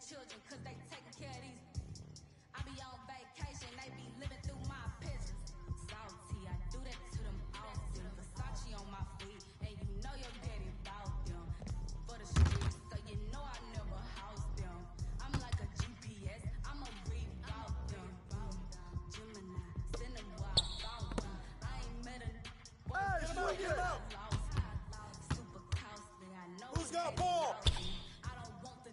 children, cause they taking care of these. I be on vacation, they be living through my pictures. Salty, I do that to them often. Versace on my feet, and you know your daddy bought them. For the streets, so you know I never house them. I'm like a GPS, I'ma reroute them. Gemini, send them where I found them. I ain't met a Get him out! super costly, I know. Who's got ball? I don't want the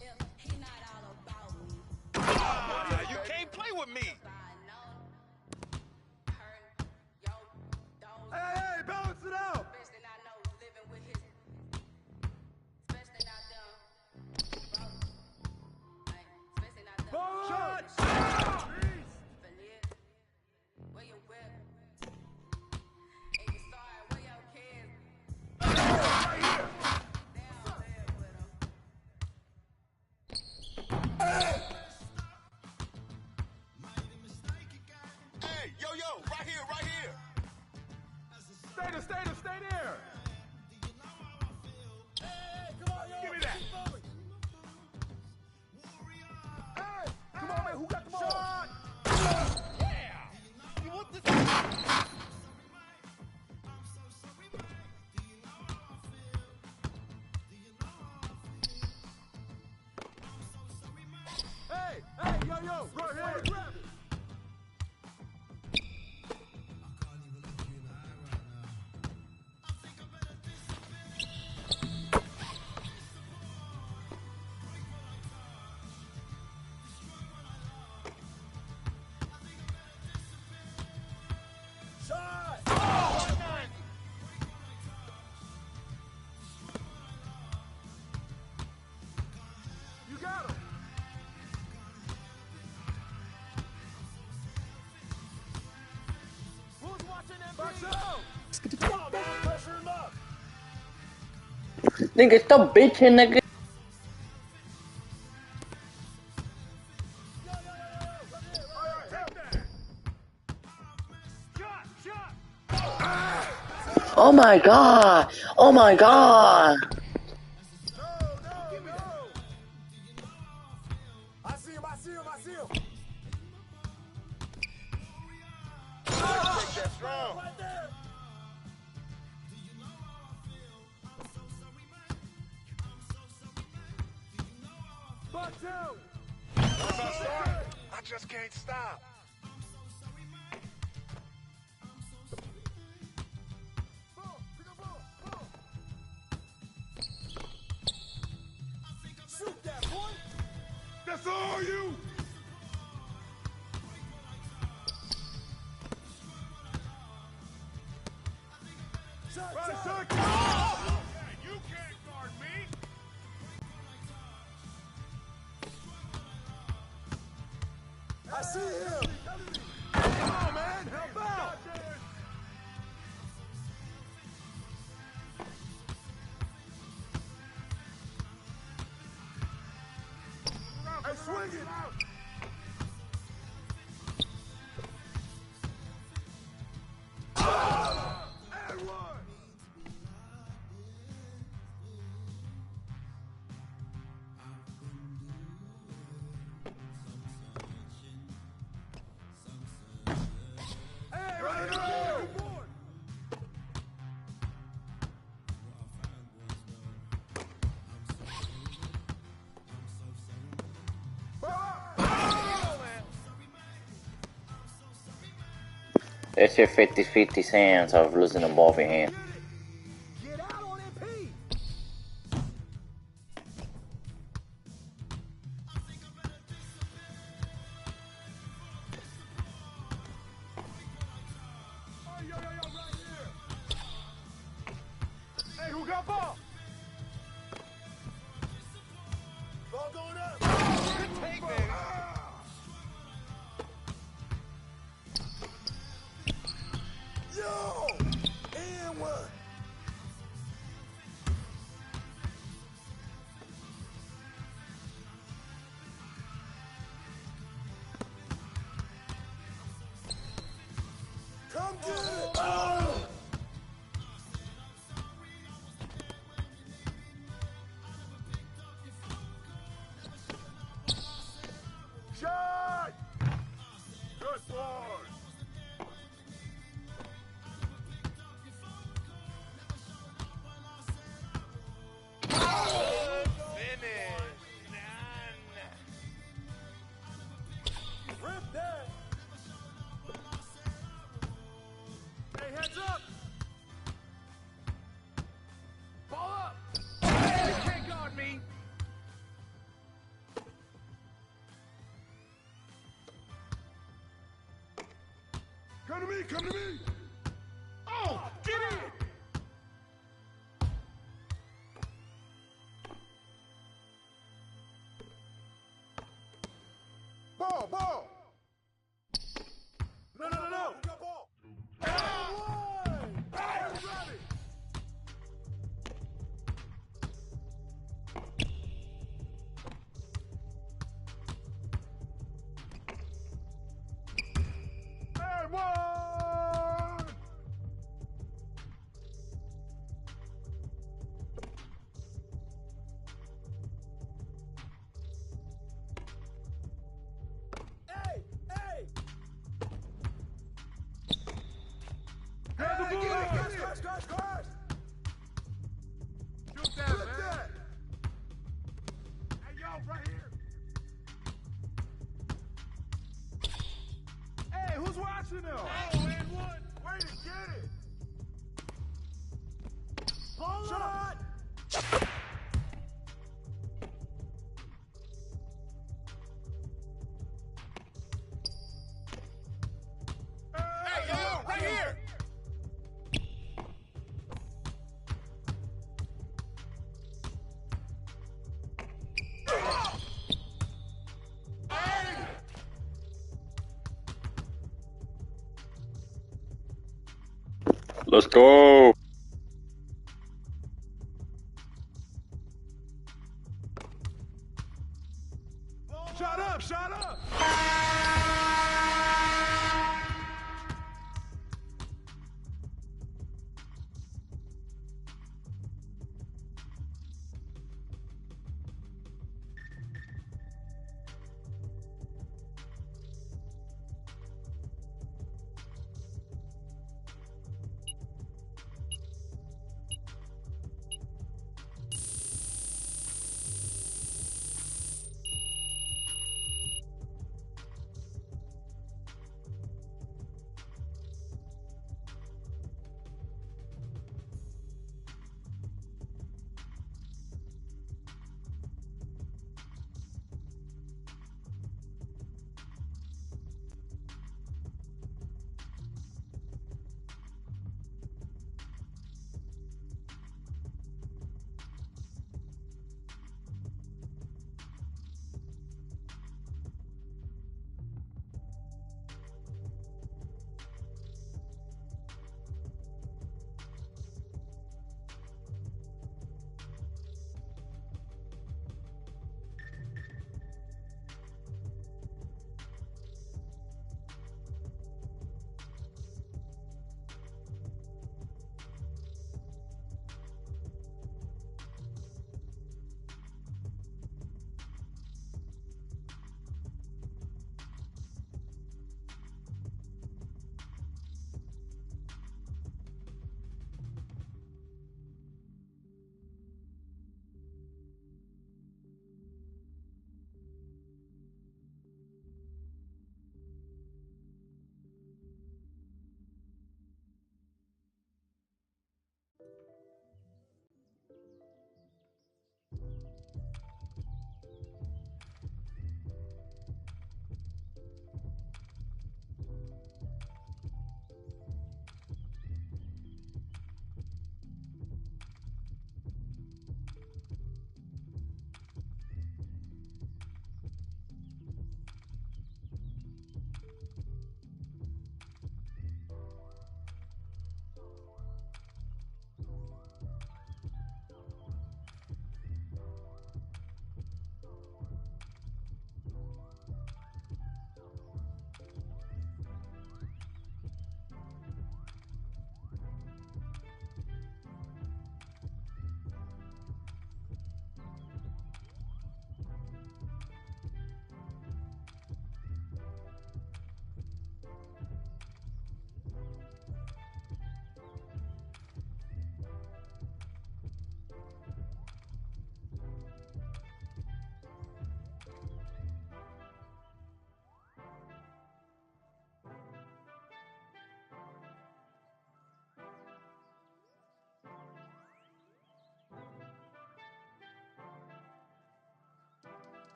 if he not all about me. You can't play with me. Hey, balance it out! Ball shot! Where you with? And you sorry, where your kids? Right here! They don't live with them. Hey, yo, right here, right here. Stay there! Hey, come on, yo! Give me that. Hey, come on, man, who got the ball? Shot! Yeah. You want this? Hey, yo, right here! Grab it! Shot! You got him! Who's watching them? Box out! Come on, man, pressure him up! Nigga, stop bitching, nigga. Oh my god. Oh my god. No! I see him! Take that strong. Right there! Box out! I'm sorry. I just can't stop. Ball, pick up ball! Shoot that, boy! That's all you. Shot! You can't guard me. I see him! Come on, man! Help out! Hey, swing it! And one! Hey, right here! Good board! It's your 50-50 chance of losing the ball for your hand. Get out on MP! Oh, yo, right here! Hey, who got ball? Ball going up! Good take, baby. Yo! And one! Come get it! Oh! Come to me, come to me. Oh, get in. Ball, ball. No, no, no, no. We got ball. Hey, ready. Hey, one. Hey, hey. Grab the ball. Guys. Shoot that, man. Hey, yo, right here. Hey, who's watching them? Oh, and one. Way to get it. Hold on. Hey, yo, right here. Let's go. Shut up, shut up.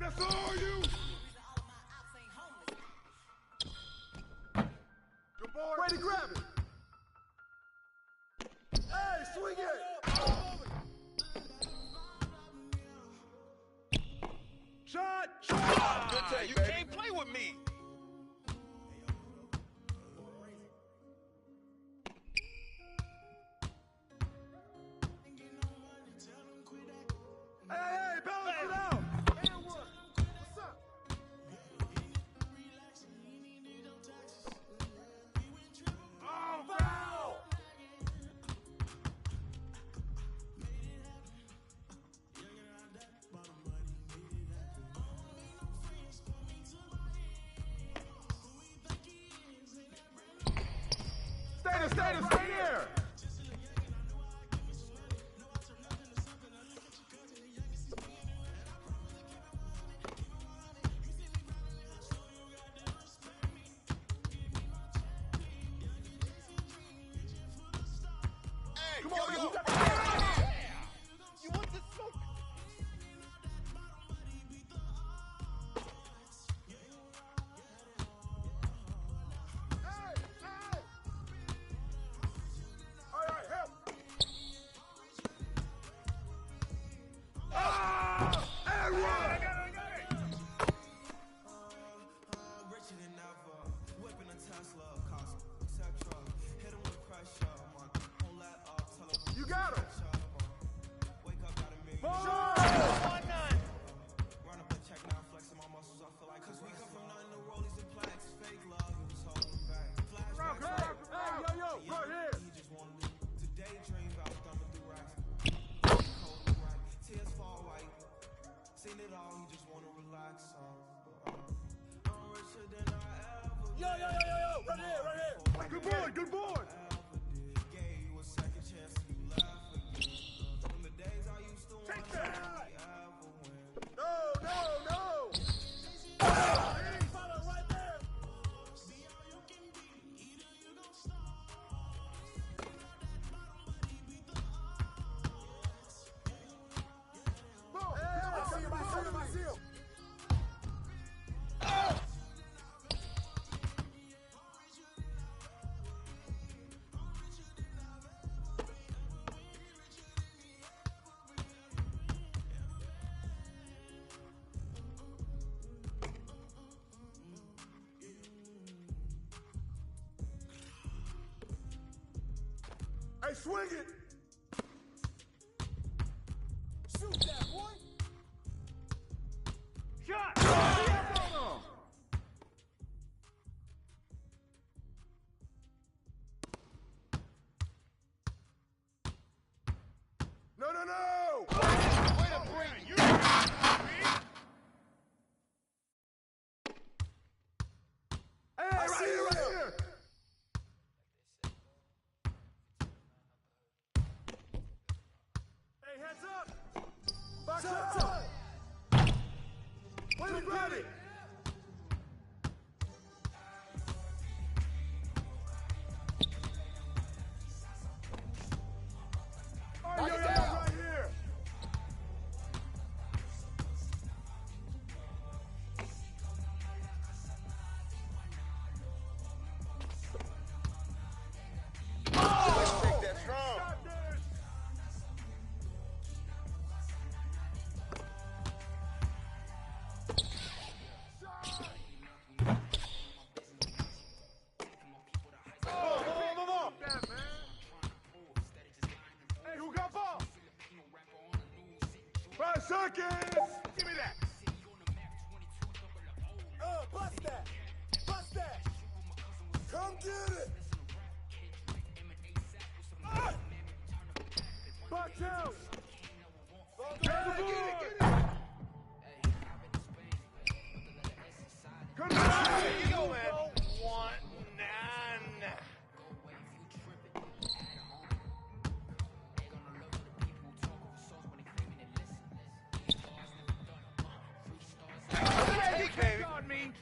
That's all you. Good boy. Way to grab it. Hey, swing it. Shot. Shot. Good take, You baby. can't play with me. Hey, balance it out. And one. What's up? Oh, foul. Stay there. Hey, Come yo, on, man. yo. You got the You want this smoke? Hey, hey. All right, help. Ah! And one. I got it. Richer than ever, whipping a Tesla, cost etc. Hit him with pressure, won't let up, tell him You got him. wake up, got a million. Ball. Run up the check now, flexing my muscles, I feel like cause we come from nothing to rollies and plaques. Fake love, it was holding back. Flashbacks, Hey, yo, right here. he just wanted to daydream about thumbing through racks. Cold and right, tears fall white. Seen it all, he just wanna relax. I'm richer than I ever Yo, right here. Good boy. gave you a second chance and you left again. From the days I used to Take want that. ever win. No. Follow right there. I see him. Hey, swing it. Shoot that, boy. Shot. No. Way to bring you. Hey, right here. Hey, heads up. Box up. Way to grab it. Oh, right here. Take that strong. Got this. Come on. That, man. Hey, who got ball? 5 seconds. Give me that. Bust that. Come get it. Box out. Get the board. Come on. There you go, man. 1-9. Take, baby.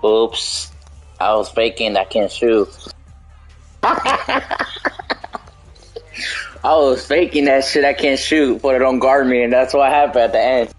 Oops. I was faking I can't shoot. I was faking that shit I can't shoot, put it on guard me, and that's what happened at the end.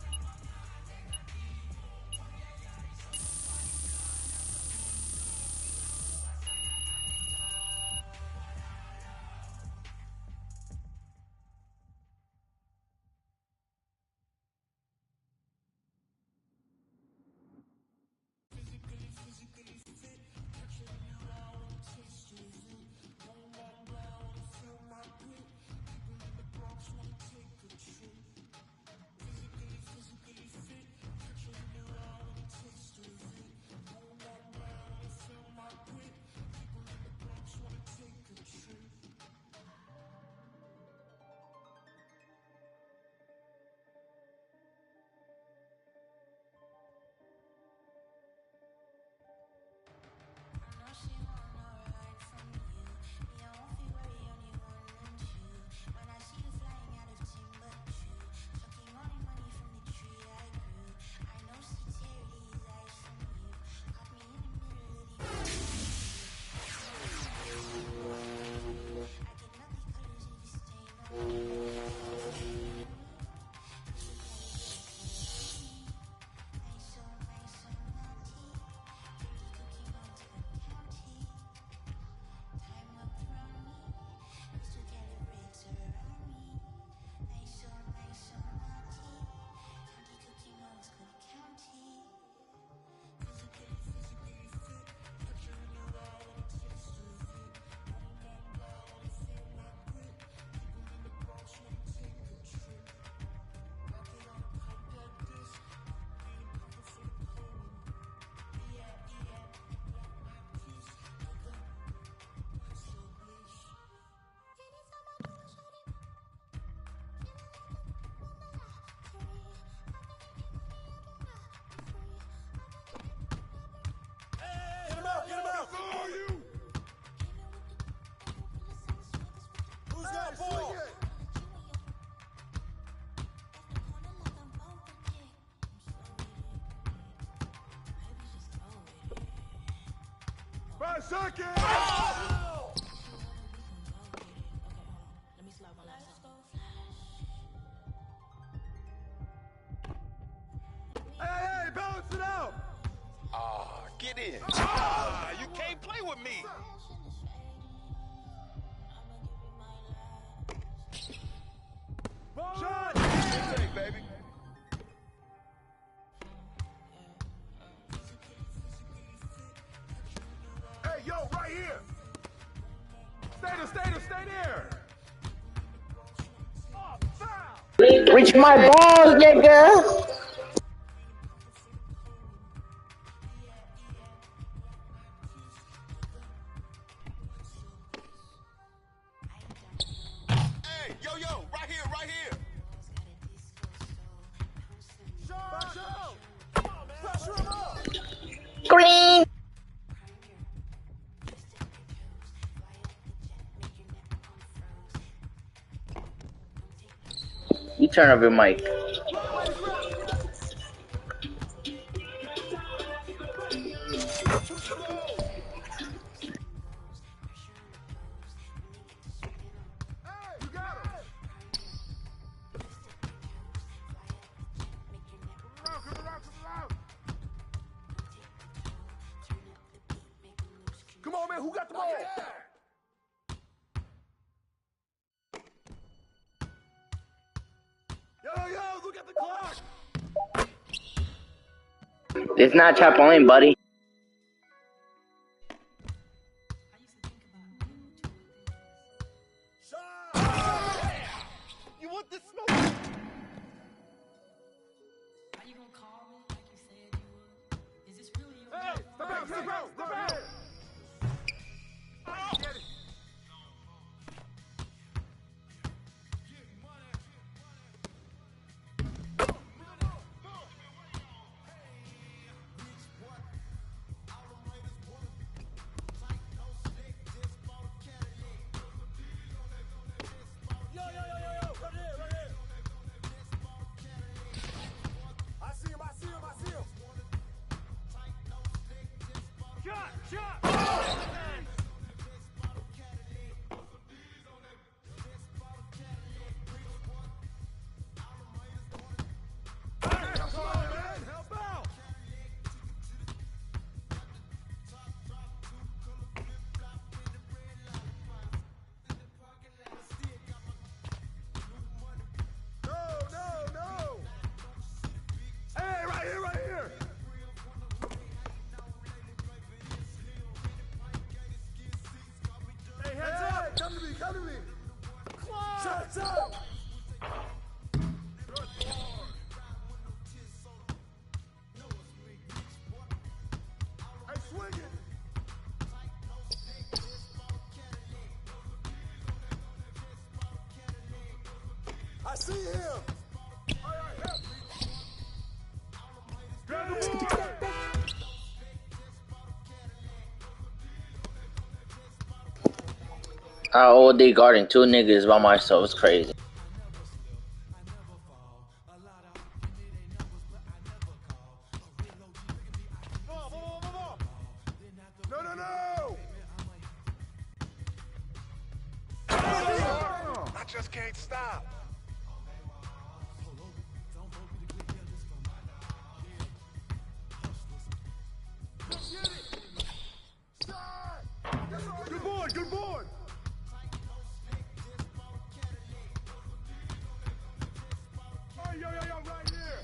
Get him out! Get him out! Who are you? Who's got ball? Five seconds! Hey, balance it out! Ah, get in. Ah, you can't play with me. Shot! Good take, baby. Hey, yo, right here! Stay there! Oh, foul! Reach my balls, nigga! Hey, yo, right here. Shot! Come on, man. Pressure him up! Green! You turn up your mic. Hey, you got him! Come around! Come on, man, who got the ball? Yo, look at the clock! It's not Chapolin, buddy. Shot! You want this smoke? Are you gonna call me like you said you would? Is this really your Hey, step out! Get it. Outside! Hey, swing it! I see him! Grab the board! I OD guarding two niggas by myself. It's crazy. No, no, no! I just can't stop. Good board, good board! Oh, yo, right here!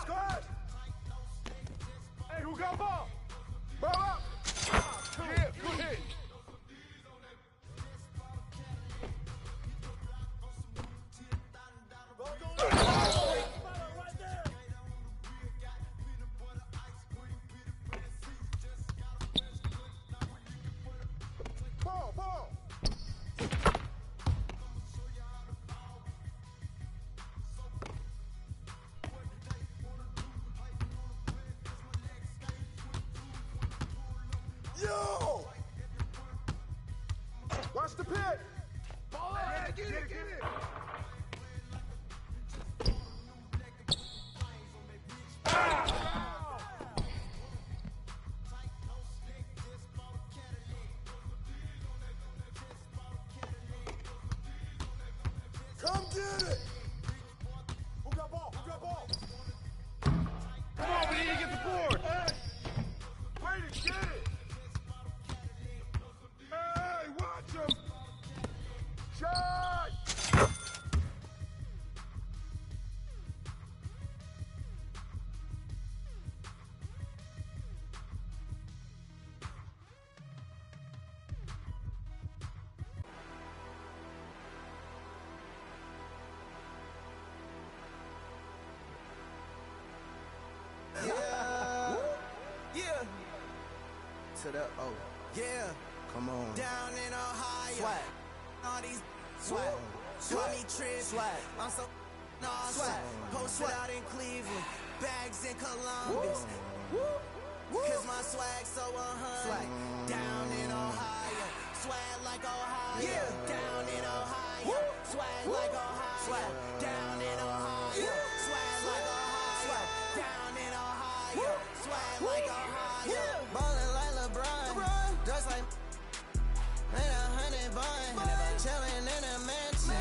Clash! Hey, who got ball? Ball up! Yeah, good hit. Right there! Ball! Yo! Watch the pit! Yeah, get it! Come get it! Who got ball? Come on, we need to get the board. Hey! Way to get it! Hey, watch him! Shot! Yeah. To the yeah. Come on. Down in Ohio. Swag. All these swag. Call me trip. Swag. I'm so swag. Posted out in Cleveland. Bags in Columbus. Cause my swag so 100. Down in Ohio. Swag like Ohio. Yeah. Down in Ohio. Swag like Ohio. Down in Ohio. Swag like Ohio. Down in Ohio. Swag like Ohio. Ballin' like LeBron. Just like in 100 bun. Chillin' in a mansion.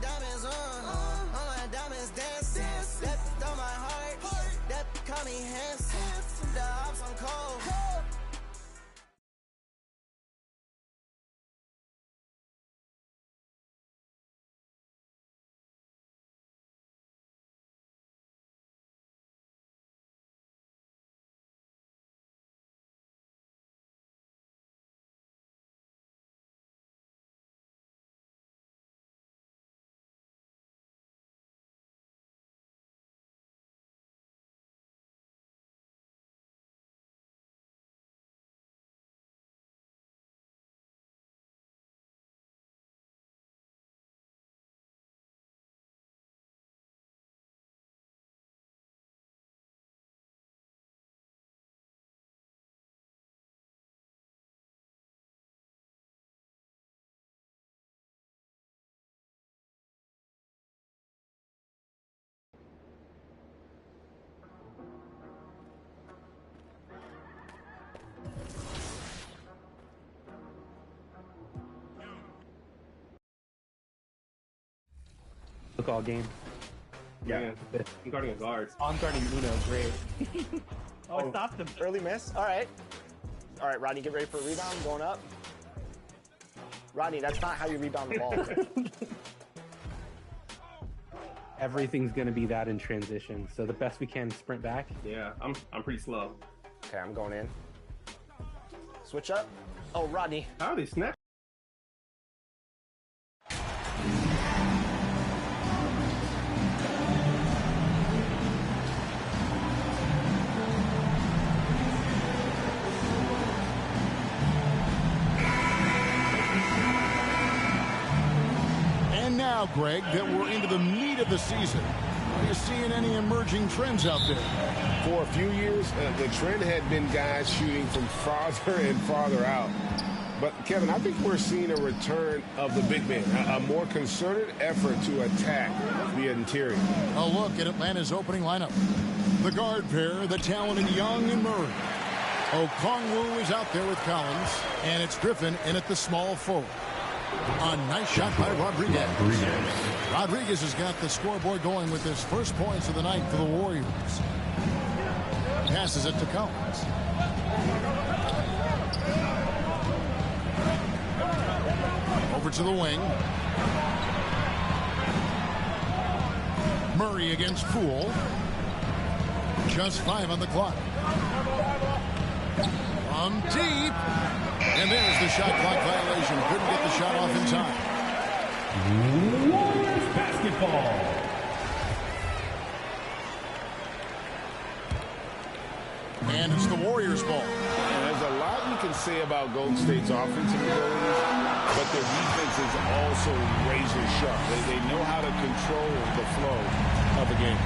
Diamonds on. All my diamonds dancing. That on my heart. That call me handsome. The ops on cold. Look all game. Yeah, I'm guarding a guard. I'm guarding Uno, great. I stopped him. Early miss. All right, Rodney, get ready for a rebound. Going up. Rodney, that's not how you rebound the ball. Everything's gonna be that in transition. So the best we can sprint back. Yeah, I'm pretty slow. Okay, I'm going in. Switch up. Oh, Rodney. Howdy, snap. And now, Greg, that we're into the meat of the season, are you seeing any emerging trends out there? For a few years, the trend had been guys shooting from farther and farther out. But, Kevin, I think we're seeing a return of the big man, a more concerted effort to attack the interior. A look at Atlanta's opening lineup. The guard pair, the talented Young and Murray. Okongwu is out there with Collins, and it's Griffin in at the small forward. A nice shot by Rodriguez. Rodriguez has got the scoreboard going with his first points of the night for the Warriors. Passes it to Collins. Over to the wing. Murray against Poole. Just 5 on the clock. From deep. And there's the shot clock violation. Couldn't get the shot off in time. Warriors basketball. And it's the Warriors ball. And there's a lot you can say about Golden State's offensive abilities, but their defense is also razor sharp. They know how to control the flow of the game.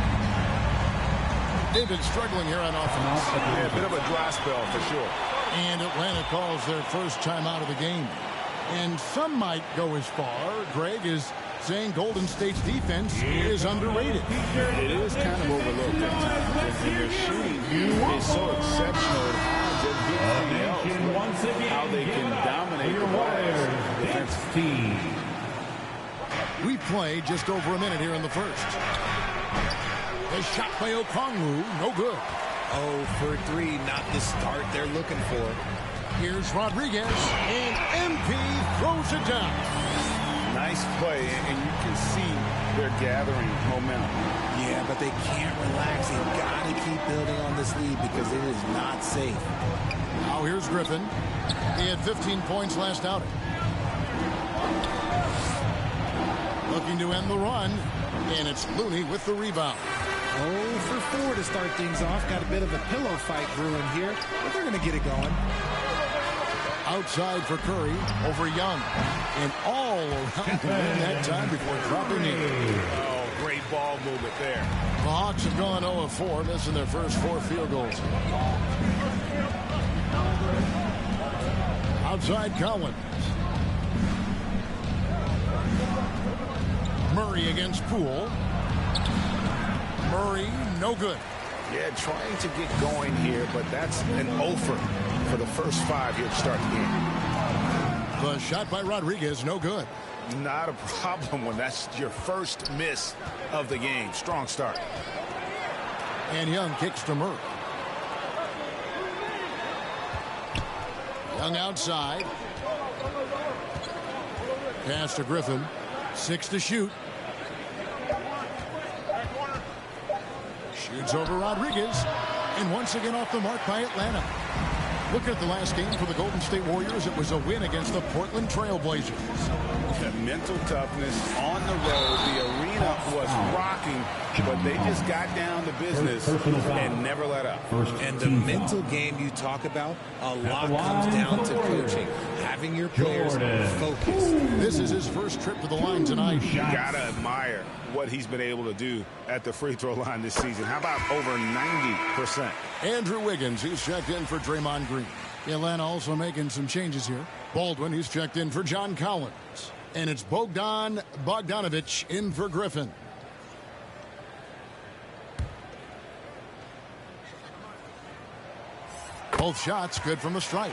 They've been struggling here on offense. Yeah, a bit of a dry spell for sure. And Atlanta calls their first time out of the game. And some might go as far, Greg, as saying Golden State's defense is underrated. It is kind of overlooked at times. And their shooting is so exceptional at times that everything else, how they can dominate the Warriors defensive team. We play just over a minute here in the first. A shot by Okongwu, no good. 0 for 3, not the start they're looking for. Here's Rodriguez, and MP throws it down. Nice play, and you can see they're gathering momentum. Yeah, but they can't relax. They've got to keep building on this lead because it is not safe. Now here's Griffin. He had 15 points last outing. Looking to end the run, and it's Looney with the rebound. 0 for 4 to start things off. Got a bit of a pillow fight brewing here, but they're going to get it going. Outside for Curry over Young. And all around the rim that time before dropping in. Oh, great ball movement there. The Hawks have gone 0 of 4, missing their first 4 field goals. Outside Collins. Murray against Poole. Murray, no good. Yeah, trying to get going here, but that's an offer for the first 5 here to start the game. The shot by Rodriguez, no good. Not a problem when that's your first miss of the game. Strong start. And Young kicks to Murray. Young outside. Pass to Griffin. 6 to shoot. Shoots over Rodriguez. And once again off the mark by Atlanta. Look at the last game for the Golden State Warriors. It was a win against the Portland Trail Blazers. That mental toughness on the road. The arena was rocking, but they just got down to business and never let up. And the mental game you talk about, a lot comes down to coaching. Having your players focus. This is his first trip to the line tonight. You gotta admire what he's been able to do at the free throw line this season. How about over 90%? Andrew Wiggins, he's checked in for Draymond Green. Atlanta also making some changes here. Baldwin, he's checked in for John Collins. And it's Bogdan Bogdanovic in for Griffin. Both shots good from the stripe.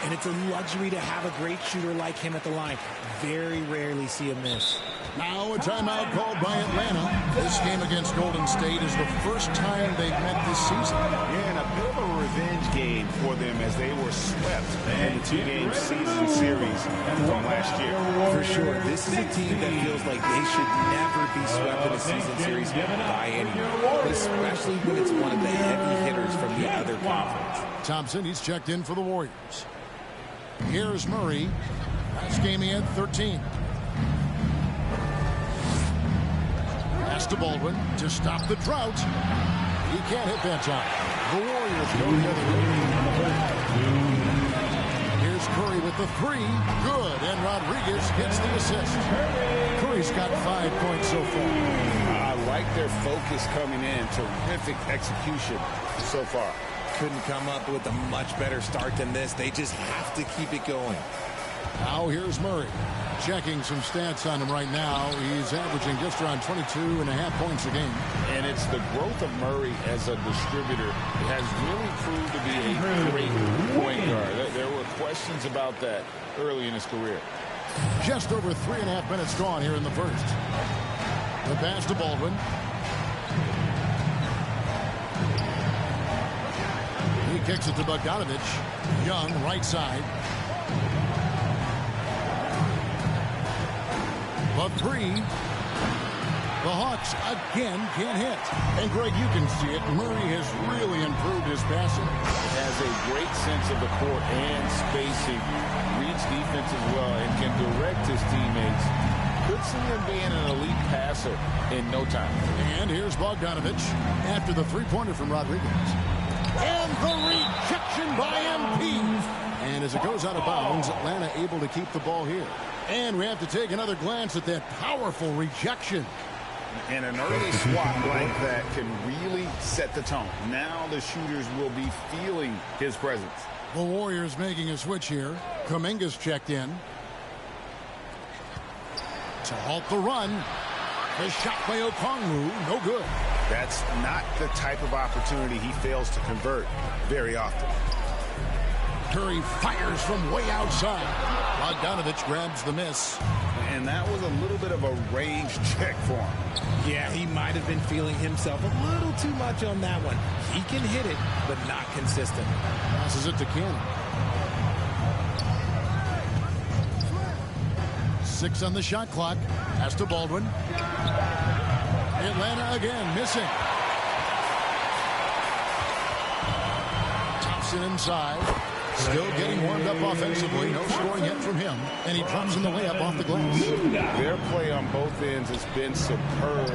And it's a luxury to have a great shooter like him at the line. Very rarely see a miss. Now a timeout called by Atlanta. This game against Golden State is the first time they've met this season. Yeah, and a bit of a revenge game for them as they were swept in the 2-game season series from last year. For sure, this is a team that feels like they should never be swept in a season series by anyone, but especially when it's one of the heavy hitters from the other conference. Thompson, he's checked in for the Warriors. Here's Murray. Last game he had 13. Pass to Baldwin to stop the drought. He can't hit that time. The Warriors go the other way. Here's Curry with the three. Good. And Rodriguez gets the assist. Curry's got 5 points so far. I like their focus coming in. Terrific execution so far. Couldn't come up with a much better start than this. They just have to keep it going. Now here's Murray. Checking some stats on him right now. He's averaging just around 22.5 points a game. And it's the growth of Murray as a distributor has really proved to be a great point guard. There were questions about that early in his career. Just over 3.5 minutes gone here in the first. The pass to Baldwin. He kicks it to Bogdanovich. Young, right side. The three. The Hawks again can't hit. And Greg, you can see it. Murray has really improved his passing. Has a great sense of the court and spacing. Reads defense as well and can direct his teammates. Could see him being an elite passer in no time. And here's Bogdanovich after the three-pointer from Rodriguez. And the rejection by MP. And as it goes out of bounds, Atlanta able to keep the ball here. And we have to take another glance at that powerful rejection. And an early swat like that can really set the tone. Now the shooters will be feeling his presence. The Warriors making a switch here. Kuminga's checked in. To halt the run. The shot by Okongwu, no good. That's not the type of opportunity he fails to convert very often. Curry fires from way outside. Bogdanovich grabs the miss. And that was a little bit of a range check for him. Yeah, he might have been feeling himself a little too much on that one. He can hit it, but not consistent. Passes it to Cannon. 6 on the shot clock. Pass to Baldwin. Atlanta again missing. Thompson inside. Still getting warmed up offensively. No scoring yet from him. And he drops in the layup off the glass. Their play on both ends has been superb.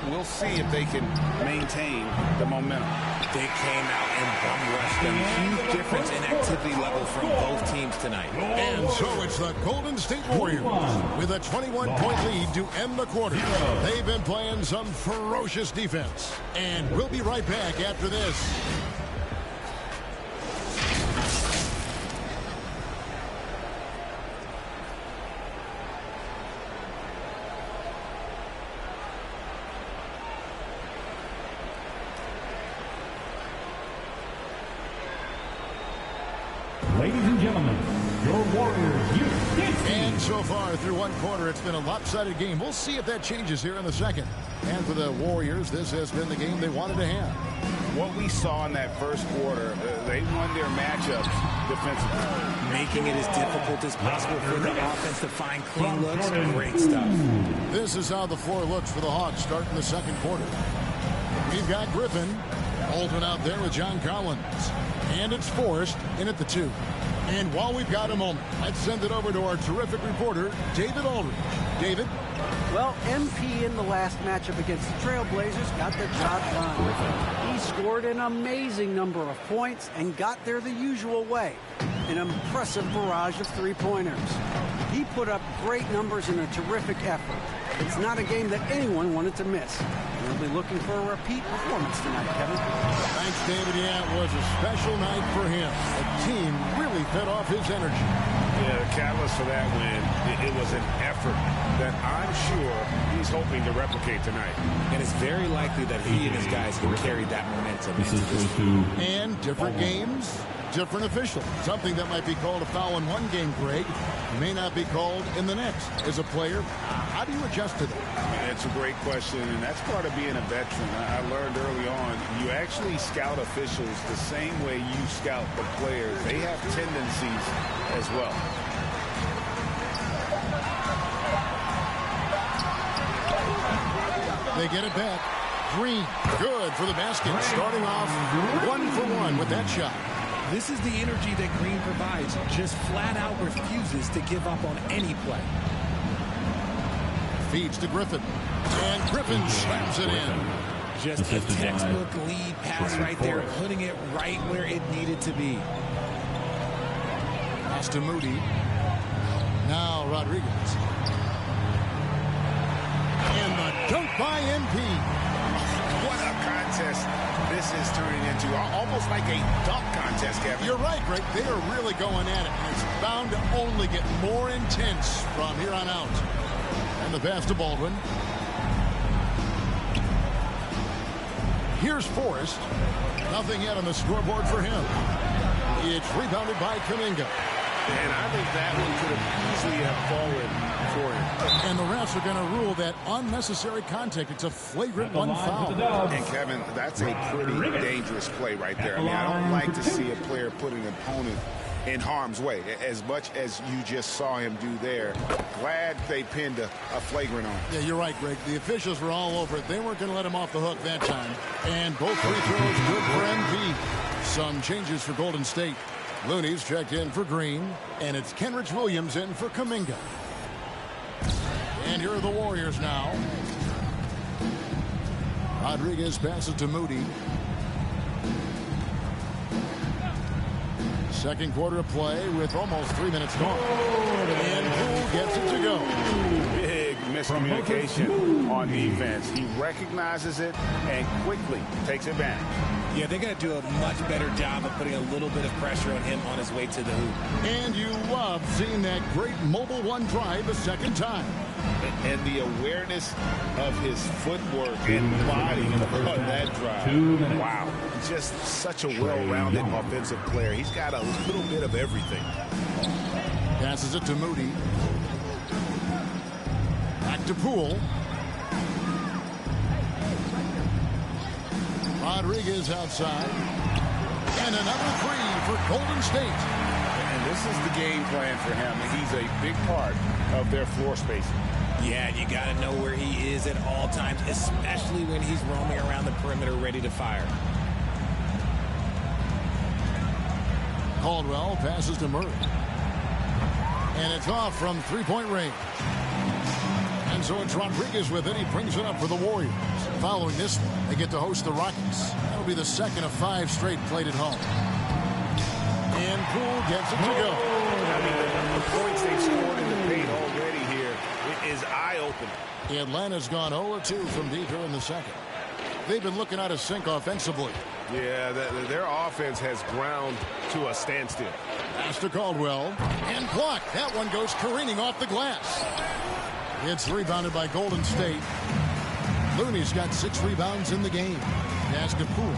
We'll see if they can maintain the momentum. They came out and bum rushed them. Huge difference in activity level from both teams tonight. And so it's the Golden State Warriors with a 21-point lead to end the quarter. They've been playing some ferocious defense. And we'll be right back after this. Ladies and gentlemen, your Warriors UFC. And so far through one quarter, it's been a lopsided game. We'll see if that changes here in the second. And for the Warriors, this has been the game they wanted to have. What we saw in that first quarter, they won their matchups defensively. Making it as difficult as possible for the offense to find clean looks. Great stuff. This is how the floor looks for the Hawks starting the second quarter. We've got Griffin. Holton out there with John Collins. And it's Forrest in at the 2. And while we've got a moment, let's send it over to our terrific reporter, David Aldridge. David? Well, MP in the last matchup against the Trailblazers got the job done. He scored an amazing number of points and got there the usual way. An impressive barrage of three-pointers. He put up great numbers in a terrific effort. It's not a game that anyone wanted to miss. We'll be looking for a repeat performance tonight, Kevin. Thanks, David. Yeah, it was a special night for him. The team really fed off his energy. Yeah, the catalyst for that win, it was an effort that I'm sure he's hoping to replicate tonight. And it's very likely that he and his guys can carry that momentum into this. And different games, different officials. Something that might be called a foul in one game, Greg, may not be called in the next. As a player, how do you adjust to that? It's a great question, and that's part of being a veteran. I learned early on, you actually scout officials the same way you scout the players. They have tendencies as well. They get it back. Green, good for the basket. Starting off 1 for 1 with that shot. This is the energy that Green provides. Just flat out refuses to give up on any play. Feeds to Griffin. And Griffin slams it in. Just a textbook lead pass right there, putting it right where it needed to be. Pass to Moody. Now Rodriguez. And the dunk by MP. What a contest this is turning into. Almost like a dunk contest, Kevin. You're right, Greg. They are really going at it. And it's bound to only get more intense from here on out. And the pass to Baldwin. Here's Forrest. Nothing yet on the scoreboard for him. It's rebounded by Kuminga. And I think that one could have easily have fallen for him. And the refs are going to rule that unnecessary contact. It's a flagrant one foul. And Kevin, that's a pretty dangerous play right there. I mean, I don't like to see a player put an opponent in harm's way, as much as you just saw him do there. Glad they pinned a flagrant on him. Yeah, you're right, Greg. The officials were all over it. They weren't going to let him off the hook that time. And both free throws good for MP. Some changes for Golden State. Looney's checked in for Green, and it's Kenrich Williams in for Kuminga. And here are the Warriors now. Rodriguez passes to Moody. Second quarter of play with almost 3 minutes gone. And Poole gets it to go. Big miscommunication on defense. He recognizes it and quickly takes advantage. Yeah, they got to do a much better job of putting a little bit of pressure on him on his way to the hoop. And you love seeing that great mobile one drive a second time. And the awareness of his footwork and body on that drive. Wow. Just such a well-rounded offensive player. He's got a little bit of everything. Passes it to Moody. Back to Poole. Rodriguez outside. And another three for Golden State. And this is the game plan for him. He's a big part of their floor spacing. Yeah, you got to know where he is at all times, especially when he's roaming around the perimeter ready to fire. Caldwell passes to Murray. And it's off from three-point range. And so it's Rodriguez with it. He brings it up for the Warriors. Following this one, they get to host the Rockets. That'll be the second of 5 straight played at home. And Poole gets it to go. I mean, the points they've scored in the paint already here is eye-opening. Atlanta's gone 0-2 from deep here in the second. They've been looking out of sync offensively. Yeah, their offense has ground to a standstill. Pass to Caldwell. And blocked. That one goes careening off the glass. It's rebounded by Golden State. Looney's got 6 rebounds in the game. Pass to Poole.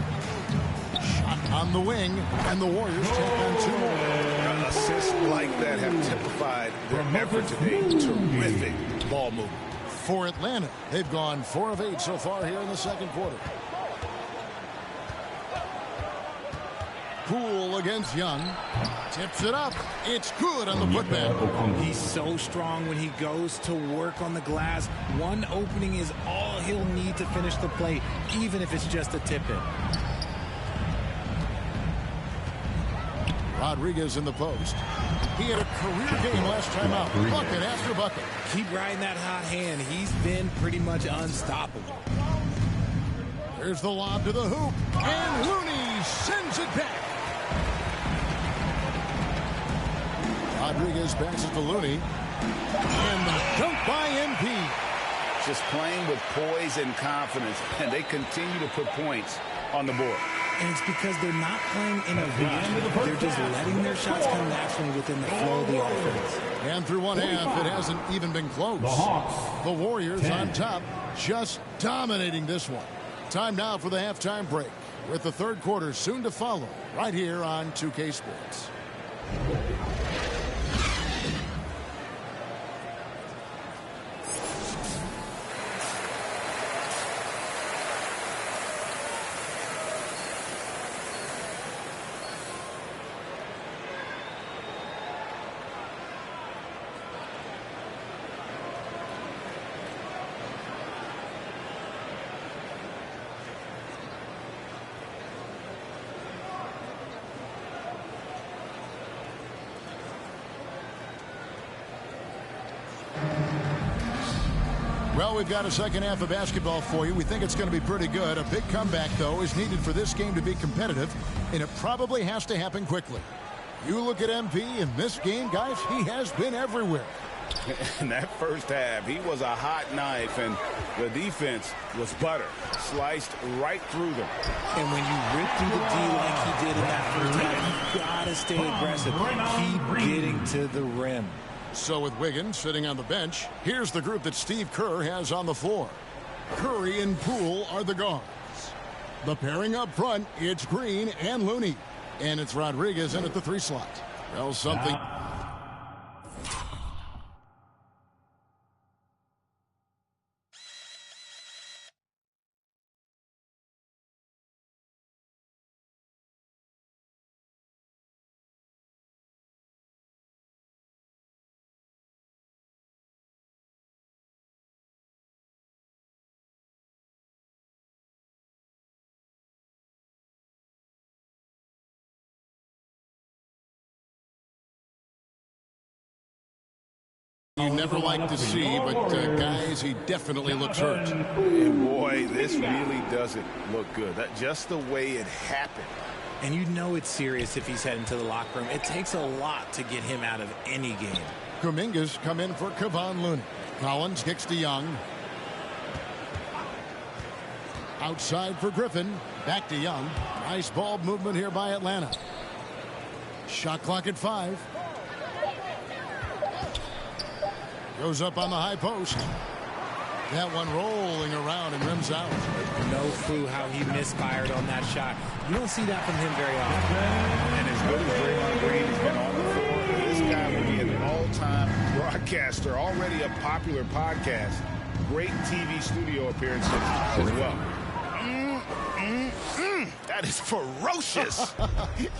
Shot on the wing, and the Warriors take on 2 more. Assists like that have typified their effort today. Terrific ball movement. For Atlanta, they've gone 4 of 8 so far here in the second quarter. Poole against Young. Tips it up. It's good on the putback. He's so strong when he goes to work on the glass. One opening is all he'll need to finish the play, even if it's just a tip-in. Rodriguez in the post. He had a career game last time out. Bucket after bucket. Keep riding that hot hand. He's been pretty much unstoppable. Here's the lob to the hoop. And Looney sends it back. Rodriguez passes to Looney. And the dunk by MP. Just playing with poise and confidence, and they continue to put points on the board. And it's because they're not playing in a rush. They're just letting their shots come naturally within the flow of the offense. And through one half, it hasn't even been close. The Warriors on top, just dominating this one. Time now for the halftime break, with the third quarter soon to follow, right here on 2K Sports. Well, we've got a second half of basketball for you. We think it's going to be pretty good. A big comeback, though, is needed for this game to be competitive, and it probably has to happen quickly. You look at MP in this game, guys, he has been everywhere. In that first half, he was a hot knife, and the defense was butter. Sliced right through them. And when you rip through the D like he did in that first half, you got to stay aggressive. Keep getting to the rim. So with Wiggins sitting on the bench, here's the group that Steve Kerr has on the floor. Curry and Poole are the guards. The pairing up front, it's Green and Looney. And it's Rodriguez in at the 3 slot. Well, something... You never like to see, but guys, he definitely looks hurt. And boy, this really doesn't look good. That just the way it happened. And you know it's serious if he's heading to the locker room. It takes a lot to get him out of any game. Kuminga's come in for Kevon Looney. Collins kicks to Young. Outside for Griffin. Back to Young. Nice ball movement here by Atlanta. Shot clock at 5. Goes up on the high post. That one rolling around and rims out. No clue how he misfired on that shot. You don't see that from him very often. And as good as Draymond Green has been on the floor, this guy will be an all-time broadcaster, already a popular podcast, great TV studio appearances as well. That is ferocious.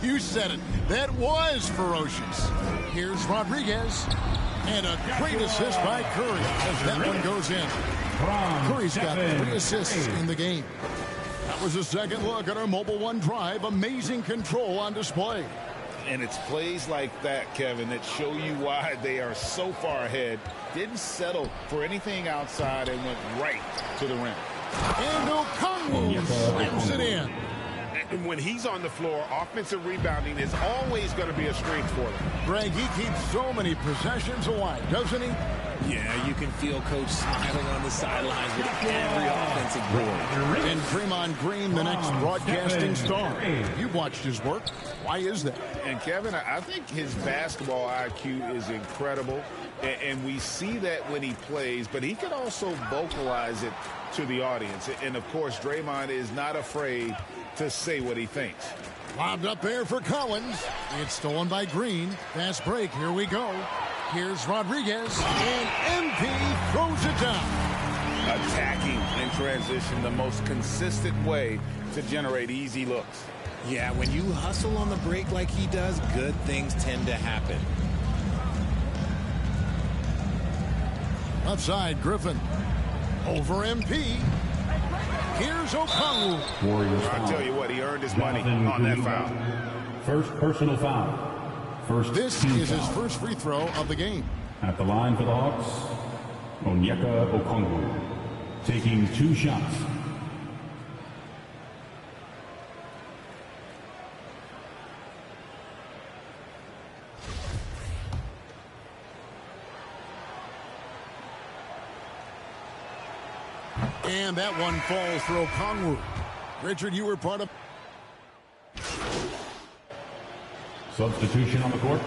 You said it. That was ferocious. Here's Rodriguez. And a great assist by Curry as that one goes in. Curry's got 3 assists in the game. That was a second look at our Mobile One drive. Amazing control on display. And it's plays like that, Kevin, that show you why they are so far ahead. Didn't settle for anything outside and went right to the rim. And Okongwu slams it in. And when he's on the floor, offensive rebounding is always going to be a strength for them. Greg, he keeps so many possessions alive, doesn't he? Yeah, you can feel Coach smiling on the sidelines with every offensive board. And Draymond Green, the next broadcasting star. You've watched his work. Why is that? And, Kevin, I think his basketball IQ is incredible. And we see that when he plays, but he can also vocalize it to the audience. And, of course, Draymond is not afraid to say what he thinks. Lobbed up there for Collins. It's stolen by Green. Fast break. Here we go. Here's Rodriguez. And MP throws it down. Attacking in transition, the most consistent way to generate easy looks. Yeah, when you hustle on the break like he does, good things tend to happen. Left side, Griffin. Over MP. Here's Okongwu. I tell you what, he earned his money on that foul. First personal foul. This is his first free throw of the game. At the line for the Hawks, Onyeka Okongwu, taking 2 shots. And that one falls for Okongwu. Richard, you were part of... Substitution on the court.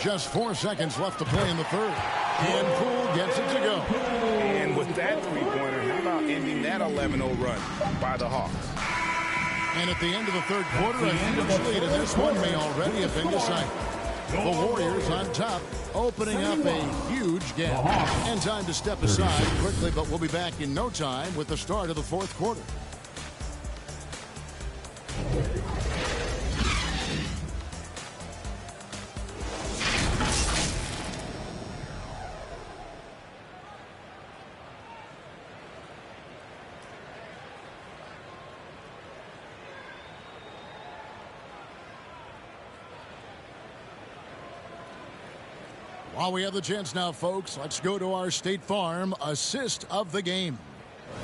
Just 4 seconds left to play in the third. And Poole gets it to go. And with that three-pointer, how about ending that 11-0 run by the Hawks? And at the end of the third quarter, a huge lead, and this one may already have been decided. The Warriors on top, opening up a huge gap. And time to step aside quickly, but we'll be back in no time with the start of the fourth quarter. While we have the chance now, folks, let's go to our State Farm assist of the game.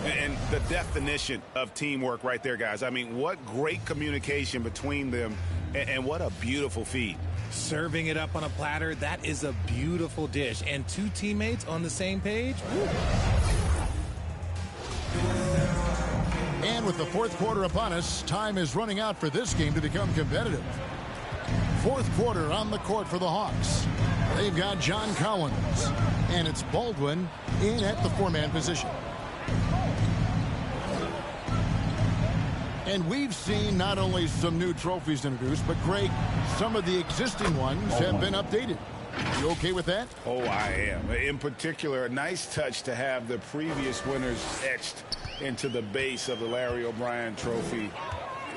And the definition of teamwork right there, guys. I mean, what great communication between them, and what a beautiful feed. Serving it up on a platter, that is a beautiful dish. And two teammates on the same page. Woo. And with the fourth quarter upon us, time is running out for this game to become competitive. Fourth quarter on the court for the Hawks. They've got John Collins, and it's Baldwin in at the four-man position. And we've seen not only some new trophies introduced, but Greg, some of the existing ones have been updated. You okay with that? Oh, I am. In particular, a nice touch to have the previous winners etched into the base of the Larry O'Brien trophy.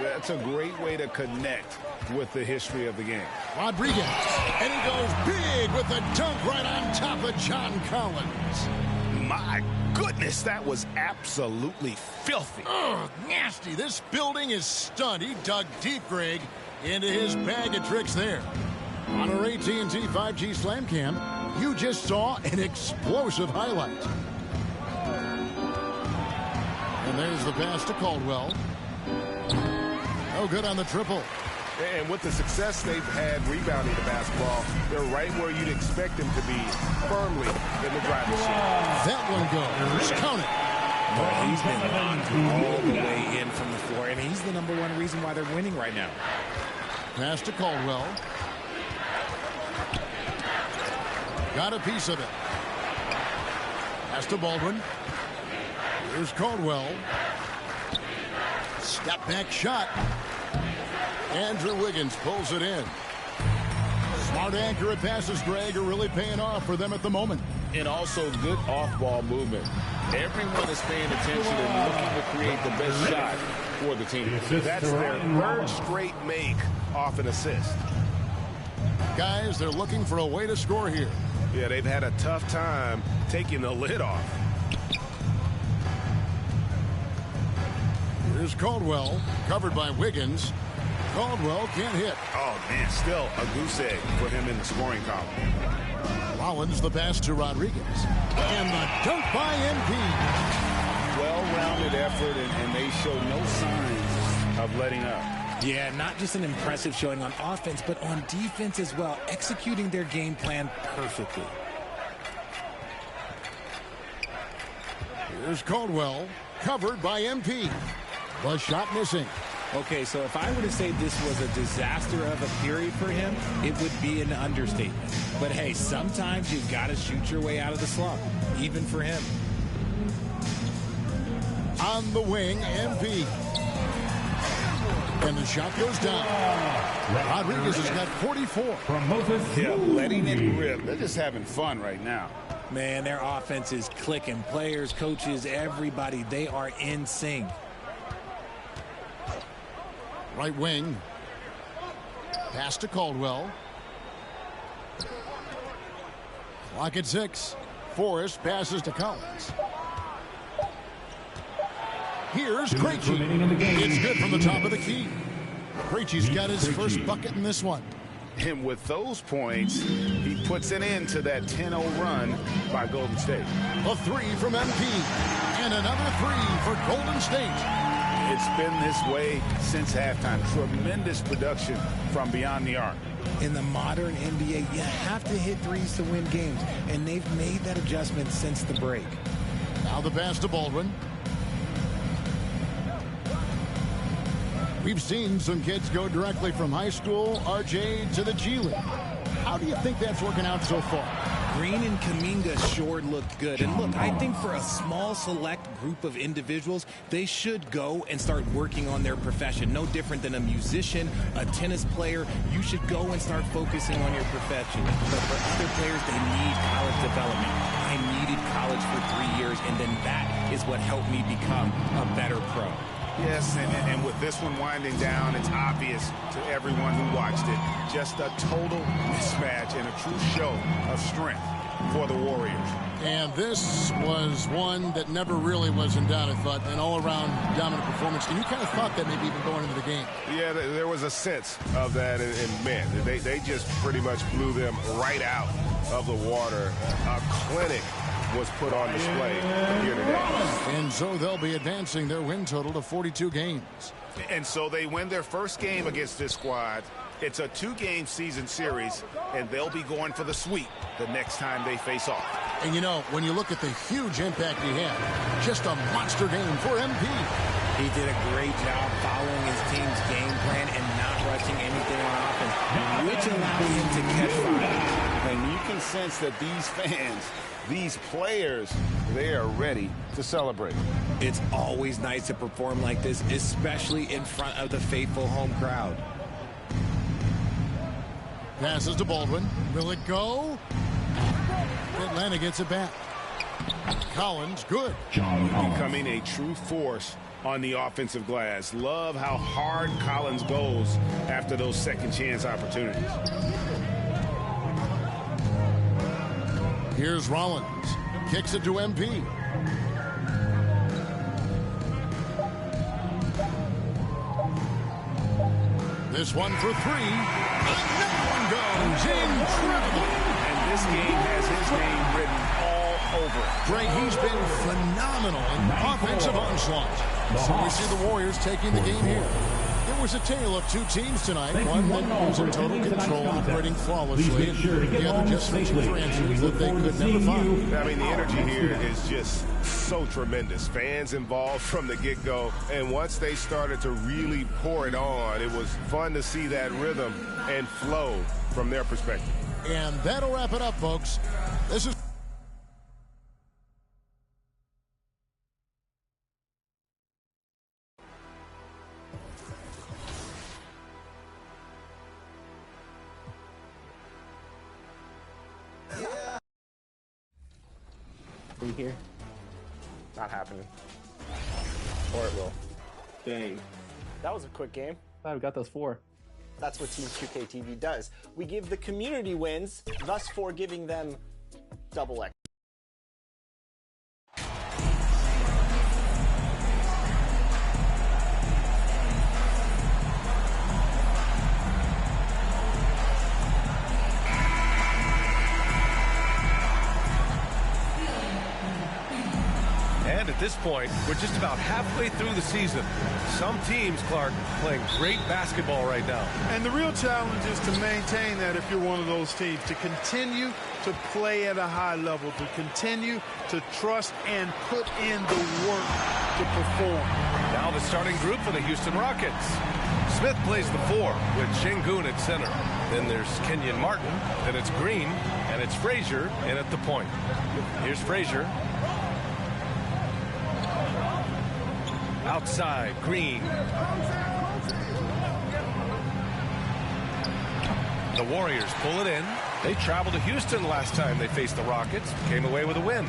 That's a great way to connect with the history of the game. Rodriguez, and he goes big with the dunk right on top of John Collins. My goodness, that was absolutely filthy. Ugh, nasty. This building is stunned. He dug deep, Greg, into his bag of tricks there. On our AT&T 5G Slam Cam, you just saw an explosive highlight. And there's the pass to Caldwell. Oh, good on the triple. And with the success they've had rebounding the basketball, they're right where you'd expect them to be, firmly in the driver's seat. That one goes. Count it. Well, he's been laundered all the way in from the floor, and he's the #1 reason why they're winning right now. Pass to Caldwell. Got a piece of it. Pass to Baldwin. Here's Caldwell. Step back shot. Andrew Wiggins pulls it in. Smart, accurate passes, Greg, are really paying off for them at the moment. And also good off-ball movement. Everyone is paying attention and looking to create the best shot for the team. That's their third straight make off an assist. Guys, they're looking for a way to score here. Yeah, they've had a tough time taking the lid off. Here's Caldwell, covered by Wiggins. Caldwell can't hit. Oh, man, still a goose egg for him in the scoring column. Rollins the pass to Rodriguez. And the dunk by MP. Well-rounded effort, and they show no signs of letting up. Yeah, not just an impressive showing on offense, but on defense as well, executing their game plan perfectly. Here's Caldwell, covered by MP. The shot missing. Okay, so if I were to say this was a disaster of a period for him, it would be an understatement. But hey, sometimes you've got to shoot your way out of the slump, even for him. On the wing, MP. And the shot goes down. Rodriguez has got 44. Yeah, letting it rip. They're just having fun right now. Man, their offense is clicking. Players, coaches, everybody, they are in sync. Right wing. Pass to Caldwell. Clock at 6. Forrest passes to Collins. Here's Krejci. It's good from the top of the key. Krejci's got his first bucket in this one. And with those points, he puts an end to that 10-0 run by Golden State. A three from MP. And another three for Golden State. It's been this way since halftime. Tremendous production from beyond the arc. In the modern NBA, you have to hit threes to win games, and they've made that adjustment since the break. Now the pass to Baldwin. We've seen some kids go directly from high school, RJ, to the G League. How do you think that's working out so far? Green and Kuminga sure looked good. And look, I think for a small select group of individuals, they should go and start working on their profession. No different than a musician, a tennis player. You should go and start focusing on your profession. But for other players, they need college development. I needed college for 3 years, and then that is what helped me become a better pro. Yes, and with this one winding down, it's obvious to everyone who watched it. Just a total mismatch and a true show of strength for the Warriors. And this was one that never really was in doubt, I thought, an all-around dominant performance. And you kind of thought that maybe even going into the game. Yeah, there was a sense of that, and man, they just pretty much blew them right out of the water. A clinic was put on display here today. And so they'll be advancing their win total to 42 games. And so they win their first game against this squad. It's a 2-game season series, and they'll be going for the sweep the next time they face off. And you know, when you look at the huge impact he had, just a monster game for MP. He did a great job following his team's game plan and not rushing anything on offense, which allowed him to catch fire. And you can sense that these fans, these players, they are ready to celebrate. It's always nice to perform like this, especially in front of the faithful home crowd. Passes to Baldwin. Will it go? Atlanta gets it back. Collins, good. Becoming a true force on the offensive glass. Love how hard Collins goes after those second chance opportunities. Here's Rollins. Kicks it to MP. This one for 3. Another one goes. Incredible. And this game has his name written all over it. Greg, he's been phenomenal in offensive onslaught. So we see the Warriors taking the game here. It was a tale of two teams tonight. One that was in total control, operating flawlessly, and the other just searching for answers that they could never find. I mean, the energy here is just so tremendous. Fans involved from the get-go, and once they started to really pour it on, it was fun to see that rhythm and flow from their perspective. And that'll wrap it up, folks. This is here. Not happening. Or it will. Dang. That was a quick game. I've got those 4. That's what Team 2K TV does. We give the community wins, thus for giving them double X. And at this point, we're just about halfway through the season. Some teams, Clark, playing great basketball right now. And the real challenge is to maintain that if you're one of those teams, to continue to play at a high level, to continue to trust and put in the work to perform. Now the starting group for the Houston Rockets. Smith plays the 4 with Şengün at center. Then there's Kenyon Martin, then it's Green, and it's Frazier in at the point. Here's Frazier. Outside, Green. The Warriors pull it in. They traveled to Houston last time they faced the Rockets. Came away with a win.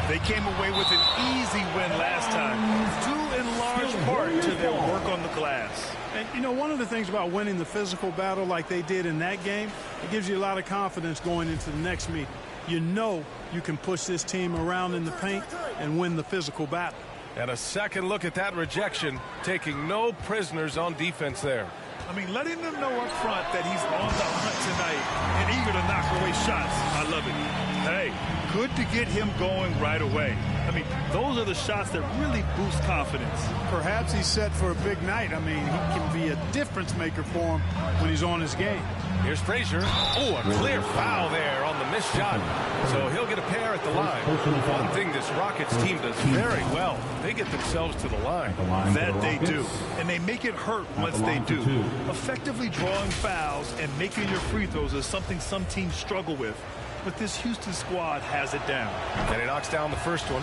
They came away with an easy win last time, due in large part to their work on the glass. And, you know, one of the things about winning the physical battle like they did in that game, it gives you a lot of confidence going into the next meet. You know you can push this team around in the paint and win the physical battle. And a second look at that rejection, taking no prisoners on defense there. I mean, letting them know up front that he's on the hunt tonight and eager to knock away shots. I love it. Hey, good to get him going right away. I mean, those are the shots that really boost confidence. Perhaps he's set for a big night. I mean, he can be a difference maker for him when he's on his game. Here's Frazier. Oh, a clear foul there on the missed shot. So he'll get a pair at the line. One thing this Rockets team does very well, they get themselves to the line. That they do. And they make it hurt once they do. Effectively drawing fouls and making your free throws is something some teams struggle with. But this Houston squad has it down. And he knocks down the first one.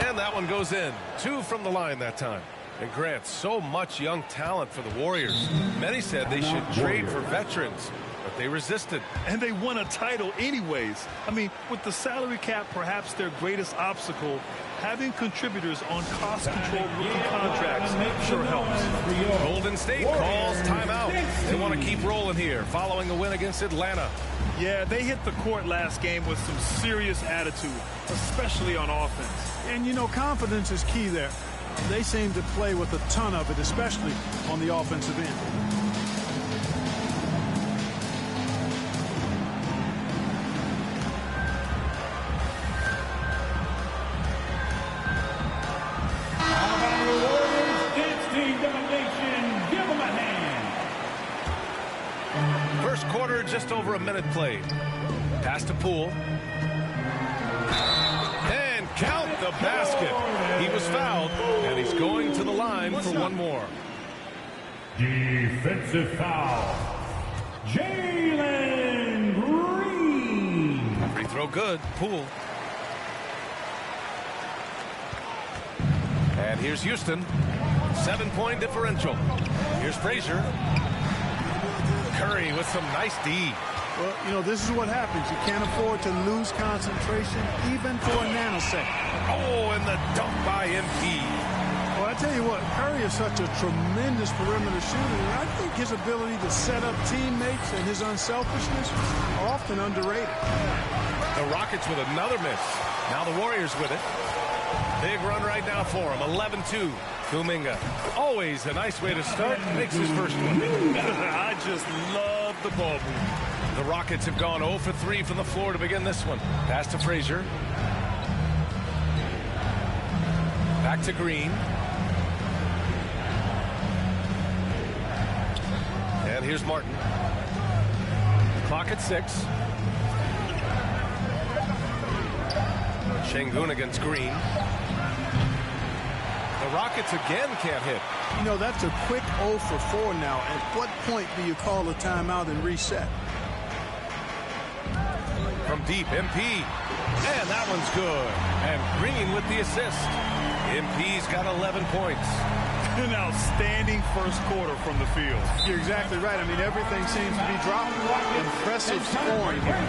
And that one goes in. 2 from the line that time. And Grant, so much young talent for the Warriors. Many said they should trade for veterans, but they resisted. And they won a title anyways. I mean, with the salary cap perhaps their greatest obstacle, having contributors on cost-controlled rookie contracts sure helps. Golden State calls timeout. They want to keep rolling here following the win against Atlanta. Yeah, they hit the court last game with some serious attitude, especially on offense. And, you know, confidence is key there. They seem to play with a ton of it, especially on the offensive end. just over a minute played. Pass to Poole. And count the basket. He was fouled, and he's going to the line for one more. Defensive foul. Jalen Green. Free throw good. Poole. And here's Houston. 7-point differential. Here's Frazier. Curry with some nice D. Well, you know, this is what happens. You can't afford to lose concentration even for a nanosecond. Oh, and the dunk by MP. Well, I tell you what, Curry is such a tremendous perimeter shooter. And I think his ability to set up teammates and his unselfishness are often underrated. The Rockets with another miss. Now the Warriors with it. Big run right now for him. 11-2. Kuminga. Always a nice way to start. Makes his first one. I just love the ball move. The Rockets have gone 0 for 3 from the floor to begin this one. Pass to Frazier. Back to Green. And here's Martin. Clock at 6. Sengun against Green. The Rockets again can't hit. You know, that's a quick 0 for 4 now. At what point do you call a timeout and reset? From deep, MP. And that one's good. And Green with the assist. MP's got 11 points. An outstanding first quarter from the field. You're exactly right. I mean, everything seems to be dropping. Impressive scoring here.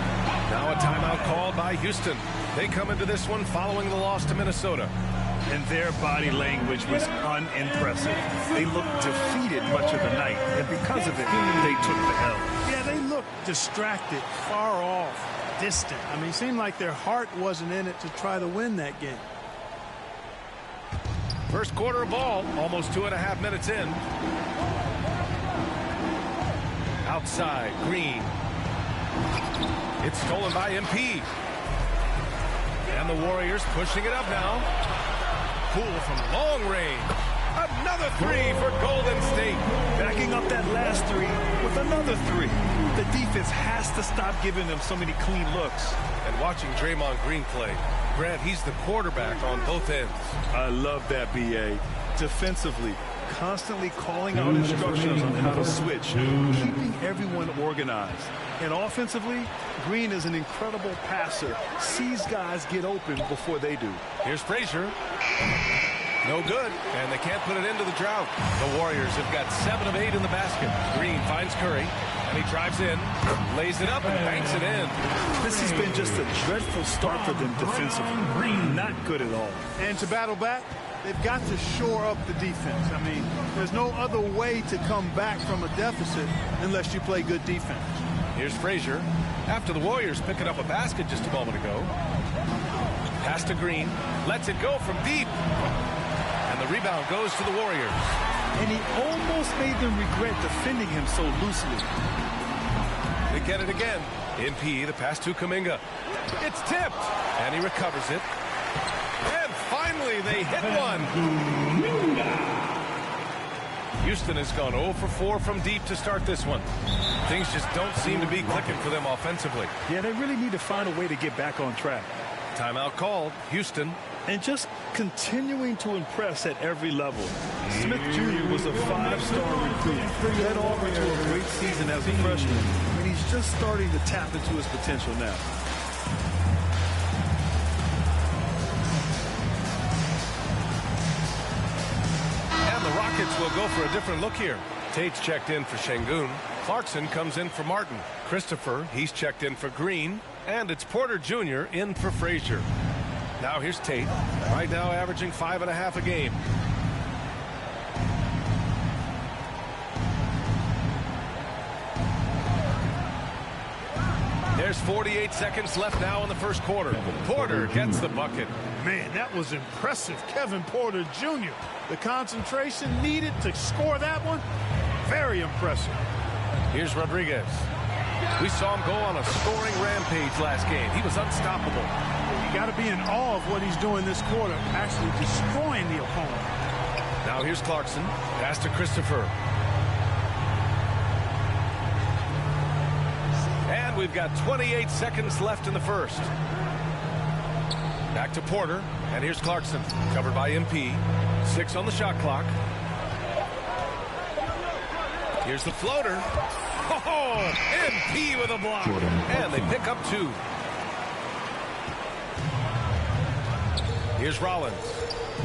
Now a timeout called by Houston. They come into this one following the loss to Minnesota. And their body language was unimpressive. They looked defeated much of the night, and because of it, they took the L. Yeah, they looked distracted, far off, distant. I mean, it seemed like their heart wasn't in it to try to win that game. First quarter of ball, almost 2.5 minutes in. Outside, Green. It's stolen by MP. And the Warriors pushing it up now. Poole from long range. Another three for Golden State. Backing up that last three with another three. The defense has to stop giving them so many clean looks. And watching Draymond Green play, Grant, he's the quarterback on both ends. I love that, B.A. Defensively, constantly calling out instructions on how to switch, keeping everyone organized. And offensively, Green is an incredible passer, sees guys get open before they do. Here's Frazier. No good, and they can't put it into the drought. The Warriors have got 7 of 8 in the basket. Green finds Curry, and he drives in, lays it up, and banks it in. This has been just a dreadful start for them defensively. Green not good at all. And to battle back, they've got to shore up the defense. I mean, there's no other way to come back from a deficit unless you play good defense. Here's Frazier. After the Warriors picking up a basket just a moment ago. Pass to Green. Lets it go from deep. And the rebound goes to the Warriors. And he almost made them regret defending him so loosely. They get it again. MP, the pass to Kuminga. It's tipped. And he recovers it. And finally, they hit one. Houston has gone 0 for 4 from deep to start this one. Things just don't seem to be clicking for them offensively. Yeah, they really need to find a way to get back on track. Timeout called. Houston. And just continuing to impress at every level. Smith Jr. was a 5-star recruit. Led Auburn to a great season as a freshman. And he's just starting to tap into his potential now. Rockets will go for a different look here. Tate's checked in for Sengun. Clarkson comes in for Martin. Christopher, he's checked in for Green. And it's Porter Jr. in for Frazier. Now here's Tate. Right now averaging 5.5 a game. There's 48 seconds left now in the first quarter. Porter gets the bucket. Man, that was impressive. Kevin Porter Jr. The concentration needed to score that one. Very impressive. Here's Rodriguez. We saw him go on a scoring rampage last game. He was unstoppable. You got to be in awe of what he's doing this quarter, actually destroying the opponent. Now here's Clarkson. Pass to Christopher. And we've got 28 seconds left in the first. Back to Porter, and here's Clarkson, covered by MP. 6 on the shot clock. Here's the floater. Oh, MP with a block. And they pick up 2. Here's Rollins.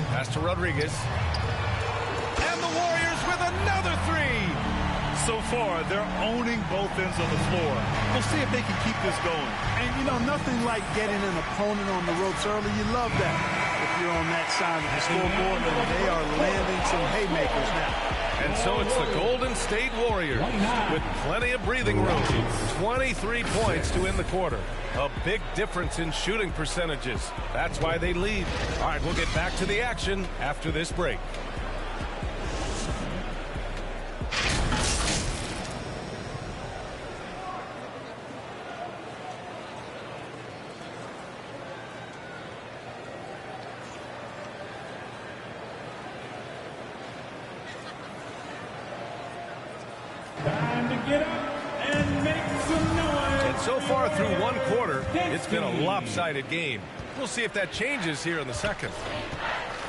Pass to Rodriguez. And the Warriors with another 3. So far, they're owning both ends of the floor. We'll see if they can keep this going. And, you know, nothing like getting an opponent on the ropes early. You love that. If you're on that side of the scoreboard, and they are landing some haymakers now. And so it's the Golden State Warriors with plenty of breathing room. 23 points to end the quarter. A big difference in shooting percentages. That's why they lead. All right, we'll get back to the action after this break. Time to get up and make some noise. And so far through one quarter, it's been a lopsided game. We'll see if that changes here in the second.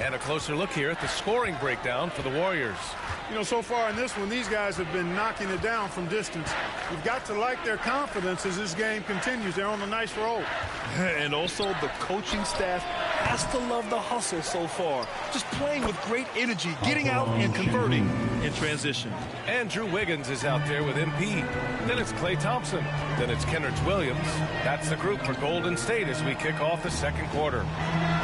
And a closer look here at the scoring breakdown for the Warriors. You know, so far in this one, these guys have been knocking it down from distance. You've got to like their confidence as this game continues. They're on a nice roll. And also the coaching staff has to love the hustle so far. Just playing with great energy, getting out and converting in transition. Andrew Wiggins is out there with MP. Then it's Klay Thompson. Then it's Kenrich Williams. That's the group for Golden State as we kick off the second quarter.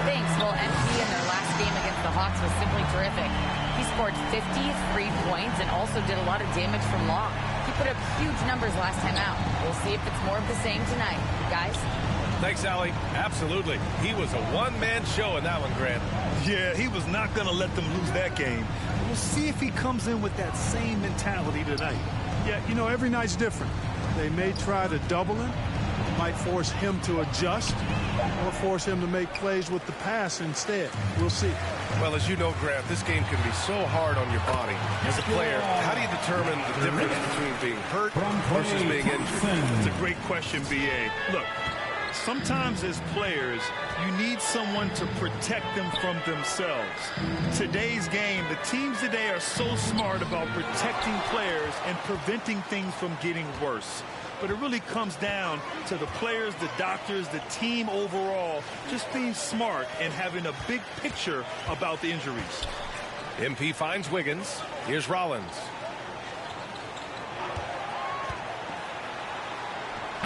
Thanks. Well, MP in their last game against the Hawks was simply terrific. He scored 53 points and also did a lot of damage from long. He put up huge numbers last time out. We'll see if it's more of the same tonight. Guys? Thanks, Allie. Absolutely. He was a one-man show in that one, Grant. Yeah, he was not going to let them lose that game. We'll see if he comes in with that same mentality tonight. Yeah, you know, every night's different. They may try to double him, might force him to adjust, or force him to make plays with the pass instead. We'll see. Well, as you know, Grant, this game can be so hard on your body. As a player, how do you determine the difference between being hurt versus being injured? It's a great question, B.A. Look, sometimes as players, you need someone to protect them from themselves. Today's game, the teams today are so smart about protecting players and preventing things from getting worse. But it really comes down to the players, the doctors, the team overall, just being smart and having a big picture about the injuries. MP finds Wiggins. Here's Rollins.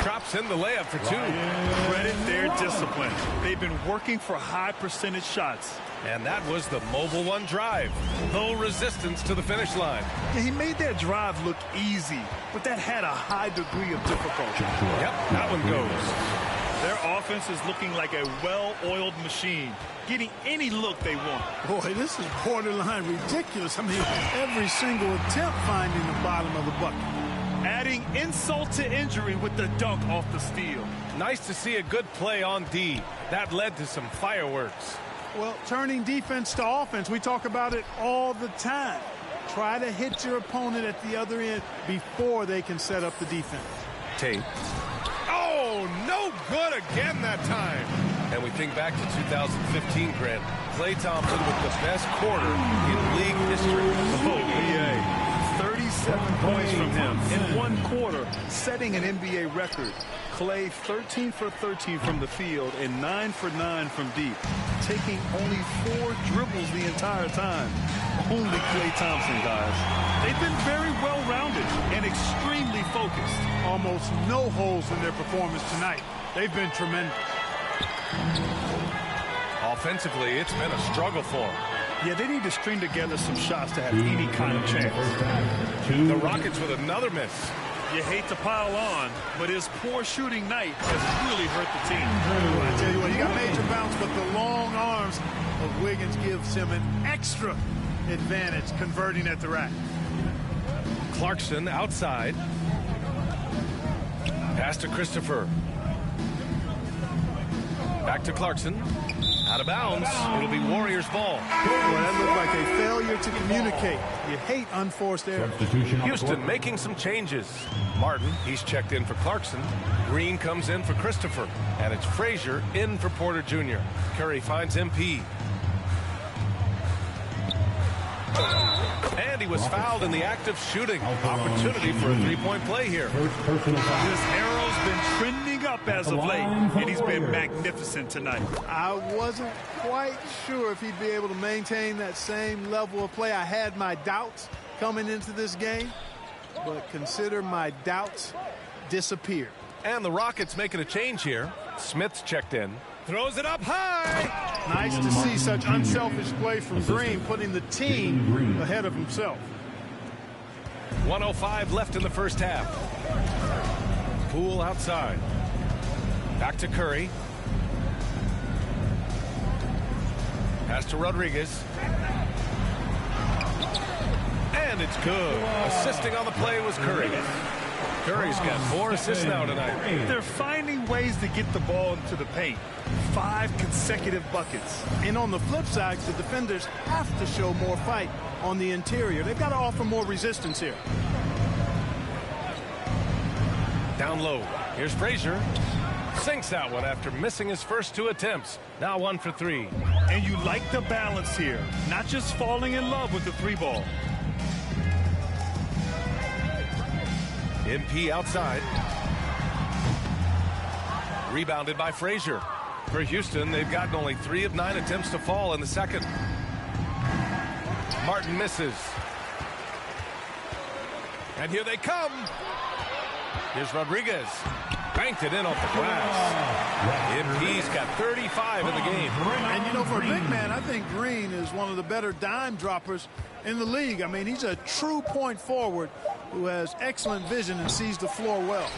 Drops in the layup for 2. Credit their discipline. They've been working for high percentage shots. And that was the Mobile One drive. No resistance to the finish line. Yeah, he made that drive look easy, but that had a high degree of difficulty. Yep, that one goes. Their offense is looking like a well-oiled machine, getting any look they want. Boy, this is borderline ridiculous. I mean, every single attempt finding the bottom of the bucket. Adding insult to injury with the dunk off the steal. Nice to see a good play on D. That led to some fireworks. Well, turning defense to offense, we talk about it all the time. Try to hit your opponent at the other end before they can set up the defense. Tate. Oh, no good again that time. And we think back to 2015, Grant. Klay Thompson with the best quarter in league history. Oh, BA. 37 points from him in one quarter, setting an NBA record. Klay 13 for 13 from the field and 9 for 9 from deep, taking only 4 dribbles the entire time. Only Klay Thompson, guys. They've been very well-rounded and extremely focused. Almost no holes in their performance tonight. They've been tremendous. Offensively, it's been a struggle for them. Yeah, they need to string together some shots to have any kind of chance. The Rockets with another miss. You hate to pile on, but his poor shooting night has really hurt the team. I tell you what, you got major bounce, but the long arms of Wiggins gives him an extra advantage converting at the rack. Clarkson outside. Pass to Christopher. Back to Clarkson. Out of bounds. It'll be Warriors ball. Well, that looked like a failure to communicate. You hate unforced errors. Houston making some changes. Martin, he's checked in for Clarkson. Green comes in for Christopher. And it's Frazier in for Porter Jr. Curry finds MP. And he was fouled in the act of shooting. Opportunity for a three-point play here. This arrow's been trending up as of late, and he's been magnificent tonight. I wasn't quite sure if he'd be able to maintain that same level of play. I had my doubts coming into this game, but consider my doubts disappeared. And the Rockets making a change here. Smith's checked in. Throws it up high. Nice to see such unselfish play from Green, putting the team ahead of himself. 1:05 left in the first half. Poole outside. Back to Curry. Pass to Rodriguez. And it's good. Assisting on the play was Curry. Curry's got 4 assists now tonight. They're finding ways to get the ball into the paint. 5 consecutive buckets. And on the flip side, the defenders have to show more fight on the interior. They've got to offer more resistance here. Down low. Here's Frazier. Sinks that one after missing his first 2 attempts. Now 1 for 3. And you like the balance here. Not just falling in love with the 3-ball. MP outside. Rebounded by Frazier. For Houston, they've gotten only 3 of 9 attempts to fall in the second. Martin misses. And here they come. Here's Rodriguez. Banked it in off the glass. MP's got 35 in the game. And, you know, for a big man, I think Green is one of the better dime droppers in the league. I mean, he's a true point forward who has excellent vision and sees the floor well.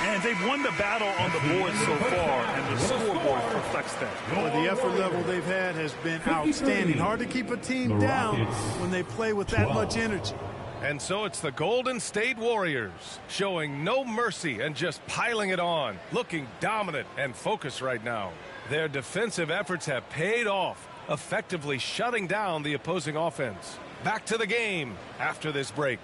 And they've won the battle on the board so far, and the scoreboard reflects that. Well, the effort level they've had has been outstanding. Hard to keep a team down when they play with that much energy. And so it's the Golden State Warriors showing no mercy and just piling it on, looking dominant and focused right now. Their defensive efforts have paid off, effectively shutting down the opposing offense. Back to the game after this break.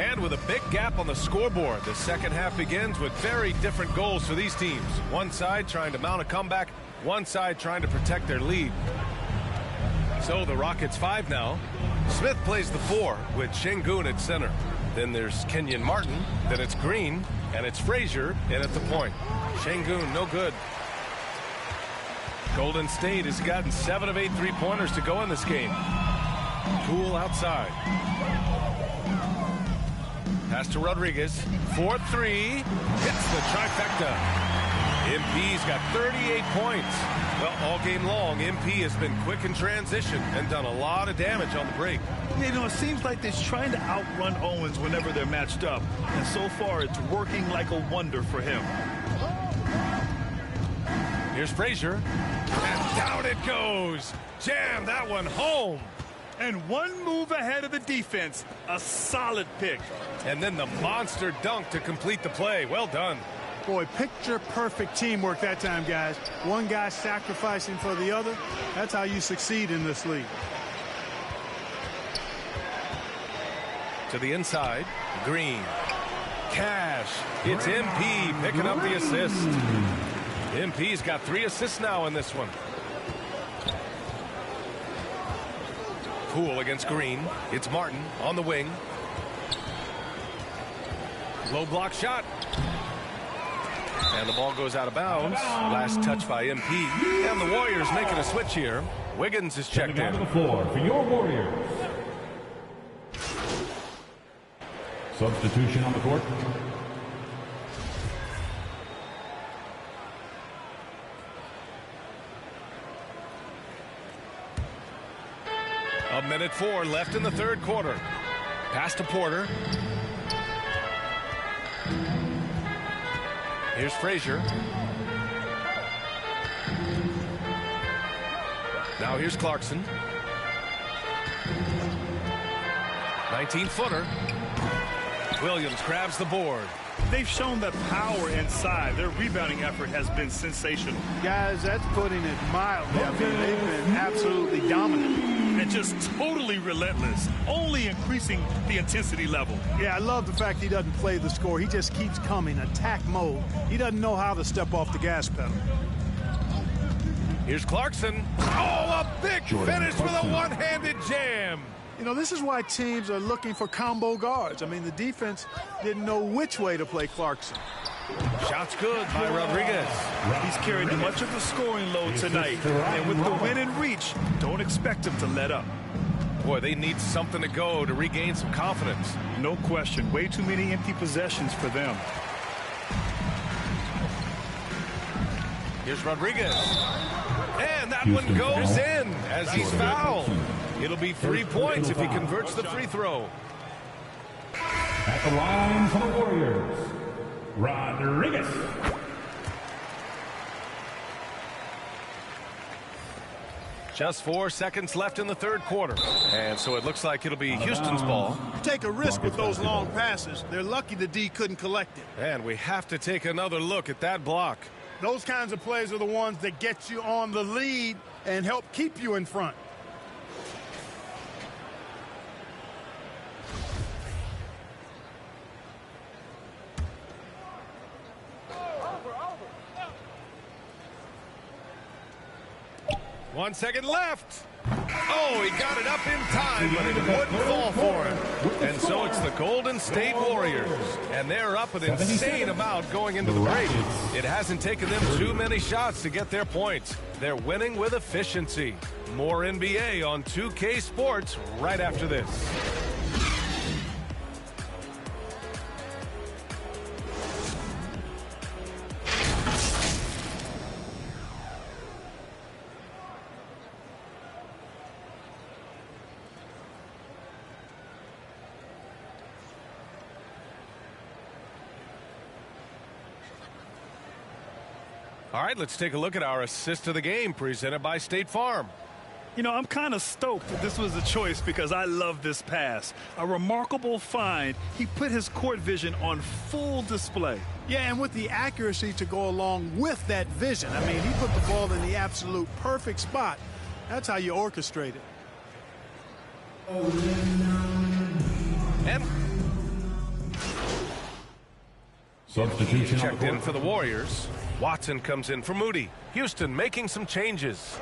And with a big gap on the scoreboard, the second half begins with very different goals for these teams. One side trying to mount a comeback, one side trying to protect their lead. So the Rockets 5 now. Smith plays the 4 with Şengün at center. Then there's Kenyon Martin, then it's Green, and it's Frazier in at the point. Şengün no good. Golden State has gotten 7 of 8 3-pointers to go in this game. Poole outside. Pass to Rodriguez. 4-3. Hits the trifecta. MP's got 38 points. Well, all game long, MP has been quick in transition and done a lot of damage on the break. You know, it seems like they're trying to outrun Owens whenever they're matched up. And so far, it's working like a wonder for him. Here's Frazier. And down it goes. Jam that one home. And one move ahead of the defense. A solid pick. And then the monster dunk to complete the play. Well done. Boy, picture perfect teamwork that time, guys. One guy sacrificing for the other. That's how you succeed in this league. To the inside. Green. Cash. It's MP picking up the assist. MP's got 3 assists now in this one. Poole against Green. It's Martin on the wing. Low block shot. And the ball goes out of bounds. Last touch by MP. And the Warriors making a switch here. Wiggins is checked in. To the floor for your Warriors. Substitution on the court. A minute 4 left in the third quarter. Pass to Porter. Here's Frazier. Now here's Clarkson. 19-footer. Williams grabs the board. They've shown that power inside. Their rebounding effort has been sensational. Guys, that's putting it mildly. I mean, they've been absolutely dominant. And just totally relentless, only increasing the intensity level. Yeah, I love the fact he doesn't play the score. He just keeps coming, attack mode. He doesn't know how to step off the gas pedal. Here's Clarkson. Oh, a big finish with a one-handed jam. You know, this is why teams are looking for combo guards. I mean, the defense didn't know which way to play Clarkson. Shots good by Rodriguez. He's carried much of the scoring load tonight. And with the win in reach, don't expect him to let up. Boy, they need something to go to regain some confidence. No question. Way too many empty possessions for them. Here's Rodriguez. And that one goes in as he's fouled. It'll be 3 points if he converts the free throw. At the line for the Warriors, Rodriguez. Just 4 seconds left in the third quarter. And so it looks like it'll be Houston's ball. You take a risk with those long passes. They're lucky the D couldn't collect it. And we have to take another look at that block. Those kinds of plays are the ones that get you on the lead and help keep you in front. One second left. Oh, he got it up in time, but it wouldn't fall for him. And so it's the Golden State Warriors. And they're up an insane amount going into the break. It hasn't taken them too many shots to get their points. They're winning with efficiency. More NBA on 2K Sports right after this. All right, let's take a look at our assist of the game presented by State Farm. You know, I'm kind of stoked that this was a choice because I love this pass. A remarkable find. He put his court vision on full display. Yeah, and with the accuracy to go along with that vision. I mean, he put the ball in the absolute perfect spot. That's how you orchestrate it. And substitution checked in for the Warriors. Watson comes in for Moody. Houston making some changes.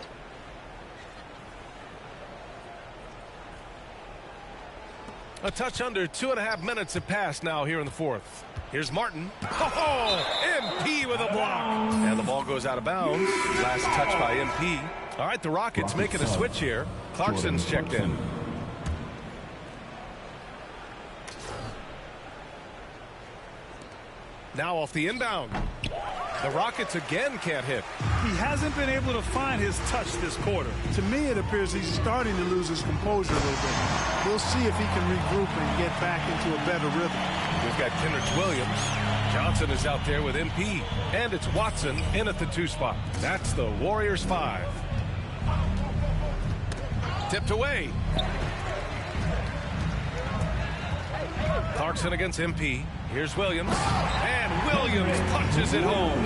A touch under 2.5 minutes have passed now here in the fourth. Here's Martin. Oh, MP with a block. And the ball goes out of bounds. Last touch by MP. All right, the Rockets making a switch here. Clarkson's checked in. Now off the inbound. The Rockets again can't hit. He hasn't been able to find his touch this quarter. To me, it appears he's starting to lose his composure a little bit. We'll see if he can regroup and get back into a better rhythm. We've got Kendrick Williams. Johnson is out there with MP. And it's Watson in at the 2 spot. That's the Warriors 5. Tipped away. Clarkson against MP. Here's Williams. And Williams punches it home.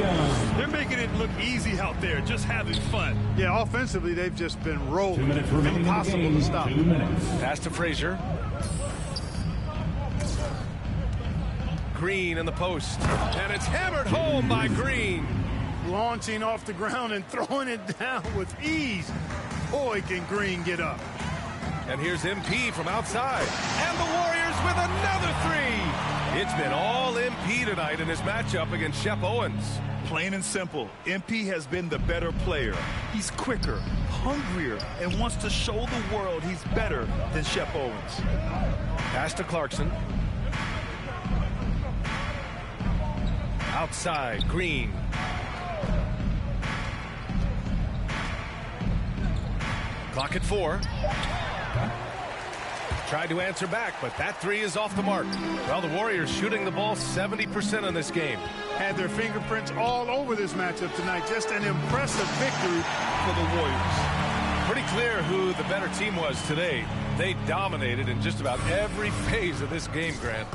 They're making it look easy out there, just having fun. Yeah, offensively, they've just been rolling. 2 minutes remaining. Impossible to stop. 2 minutes. Pass to Frazier. Green in the post. And it's hammered home by Green. Launching off the ground and throwing it down with ease. Boy, can Green get up. And here's MP from outside. And the Warriors with another 3. It's been all MP tonight in his matchup against Shep Owens. Plain and simple, MP has been the better player. He's quicker, hungrier, and wants to show the world he's better than Shep Owens. Pass to Clarkson. Outside, Green. Clock at 4. Tried to answer back, but that 3 is off the mark. Well, the Warriors shooting the ball 70% in this game. had their fingerprints all over this matchup tonight. Just an impressive victory for the Warriors. Pretty clear who the better team was today. They dominated in just about every phase of this game, Grant.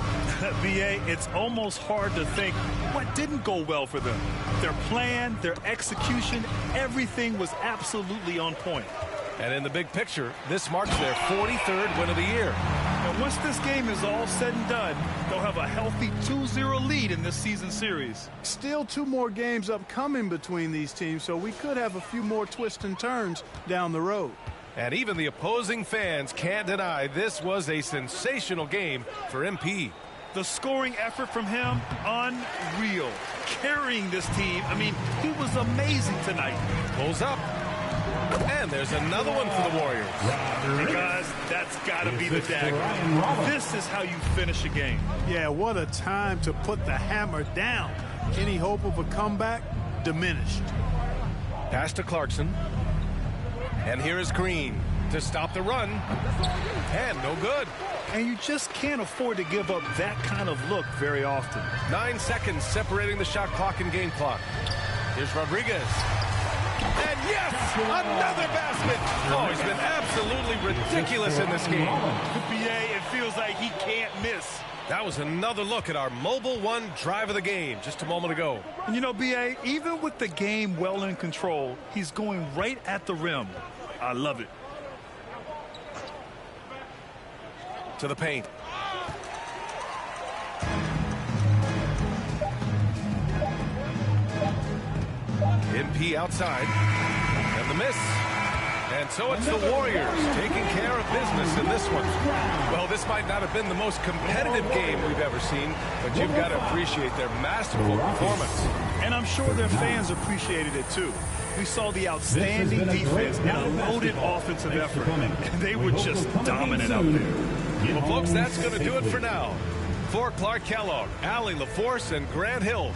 BA, it's almost hard to think what didn't go well for them. Their plan, their execution, everything was absolutely on point. And in the big picture, this marks their 43rd win of the year. And once this game is all said and done, they'll have a healthy 2-0 lead in this season series. Still 2 more games upcoming between these teams, so we could have a few more twists and turns down the road. And even the opposing fans can't deny this was a sensational game for MP. The scoring effort from him, unreal. Carrying this team, I mean, he was amazing tonight. Pulls up. And there's another one for the Warriors. Because that's got to be the dagger. This is how you finish a game. Yeah, what a time to put the hammer down. Any hope of a comeback? Diminished. Pass to Clarkson. And here is Green to stop the run. And no good. And you just can't afford to give up that kind of look very often. 9 seconds separating the shot clock and game clock. Here's Rodriguez. And yes, another basket. Oh, he's been absolutely ridiculous in this game. BA, it feels like he can't miss. That was another look at our Mobile One drive of the game just a moment ago. And you know, BA, even with the game well in control, he's going right at the rim. I love it. To the paint. MP outside. And the miss. And so it's the Warriors taking care of business in this one. Well, this might not have been the most competitive game we've ever seen, but you've got to appreciate their masterful performance. And I'm sure their fans appreciated it too. We saw the outstanding defense and a loaded offensive effort. And they were just dominant out there. Well, folks, that's going to do it for now. For Clark Kellogg, Allie LaForce, and Grant Hill.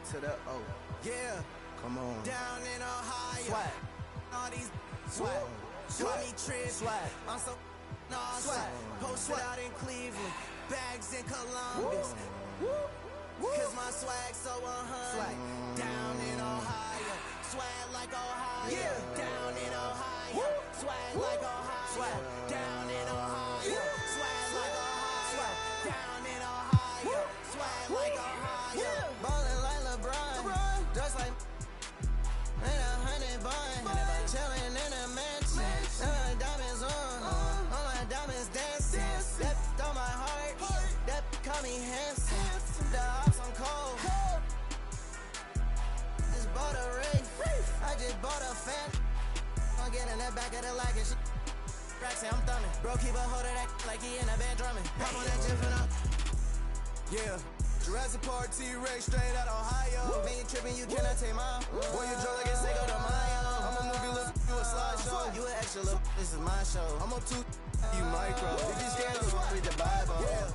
To the O. Yeah. Come on. Down in Ohio. Swag. All these swag. Swag. Me trip. Swag. I'm so swag. Posted out in Cleveland. Bags in Columbus. Cause my swag so 100. Swag. Down in Ohio. Swag like Ohio. Yeah. Down in Ohio. Swag like Ohio. Swag. Down in Ohio. Swag like Ohio. Down in Ohio. Swag like Ohio. Ballin' like LeBron. Just like and 100 bun. Chillin' in a mansion. Diamonds on. All my diamonds dancing. That on my heart. That call me handsome. The ops on cold. Just bought a ring. I just bought a fan. I'm getting that back of the like and shit. Raxy, I'm thumbing. Bro, keep a hold of that like he in a band drumming. Pop on that jiff and up. Yeah. Jurassic Park, T-Rex, straight out Ohio. Man, you tripping, you cannot take mine. Boy, you drunk like it's Seiko de Mayo. I'm a movie, look, you a slideshow. You an extra, look, this is my show. I'm up to you micro. If you scared, look, read the Bible. Yeah,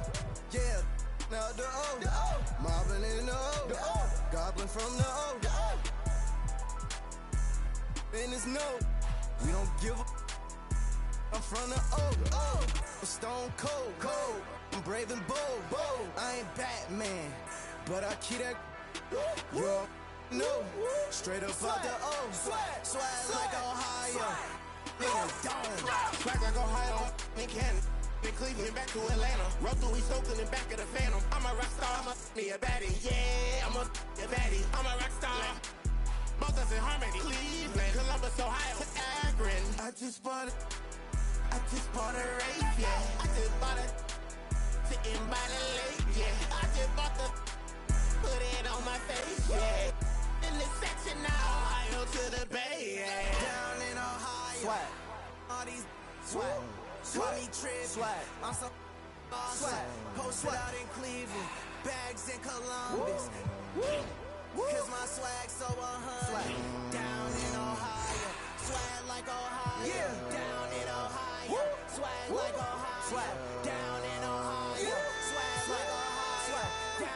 yeah. Now the O. Mobbing in the O. Goblin from the O. And it's no. We don't give a. I'm from the O. I'm stone cold. I'm brave and bold. I ain't Batman, but I keep that. You know, straight up out the O. Swag like Ohio. Nigga dome. Swag like Ohio. In Canada. In Cleveland, back to Atlanta. Roll through East Oakland and back of the Phantom. I'm a rock star. I'm a baddie. Yeah, I'm a baddie. I'm a rock star. Both us in harmony. Cleveland, Columbus, Ohio, Akron. I just bought a race, yeah. I just bought it. Sitting by the lake, yeah. I just bought the. Put it on my face, yeah. In this section now, Ohio to the Bay, yeah. Down in Ohio. Swag. All these swag. Swag me trip. Swag. I'm so swag. Posted out in Cleveland. Bags in Columbus. Cause my swag so 100. Swag. Down in Ohio. Swag like Ohio. Yeah. Down in Ohio. Swag like Ohio. Swag. Down in Ohio. Swag like Ohio. Swag.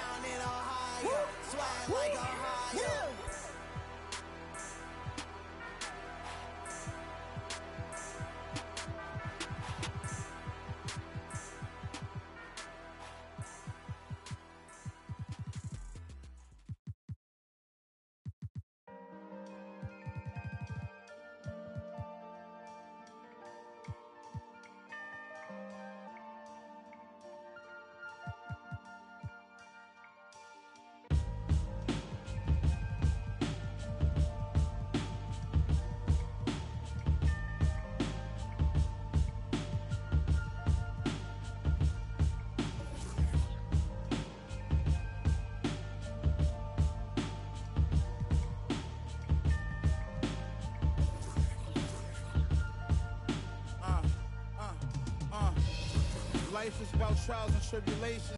Life is about trials and tribulations.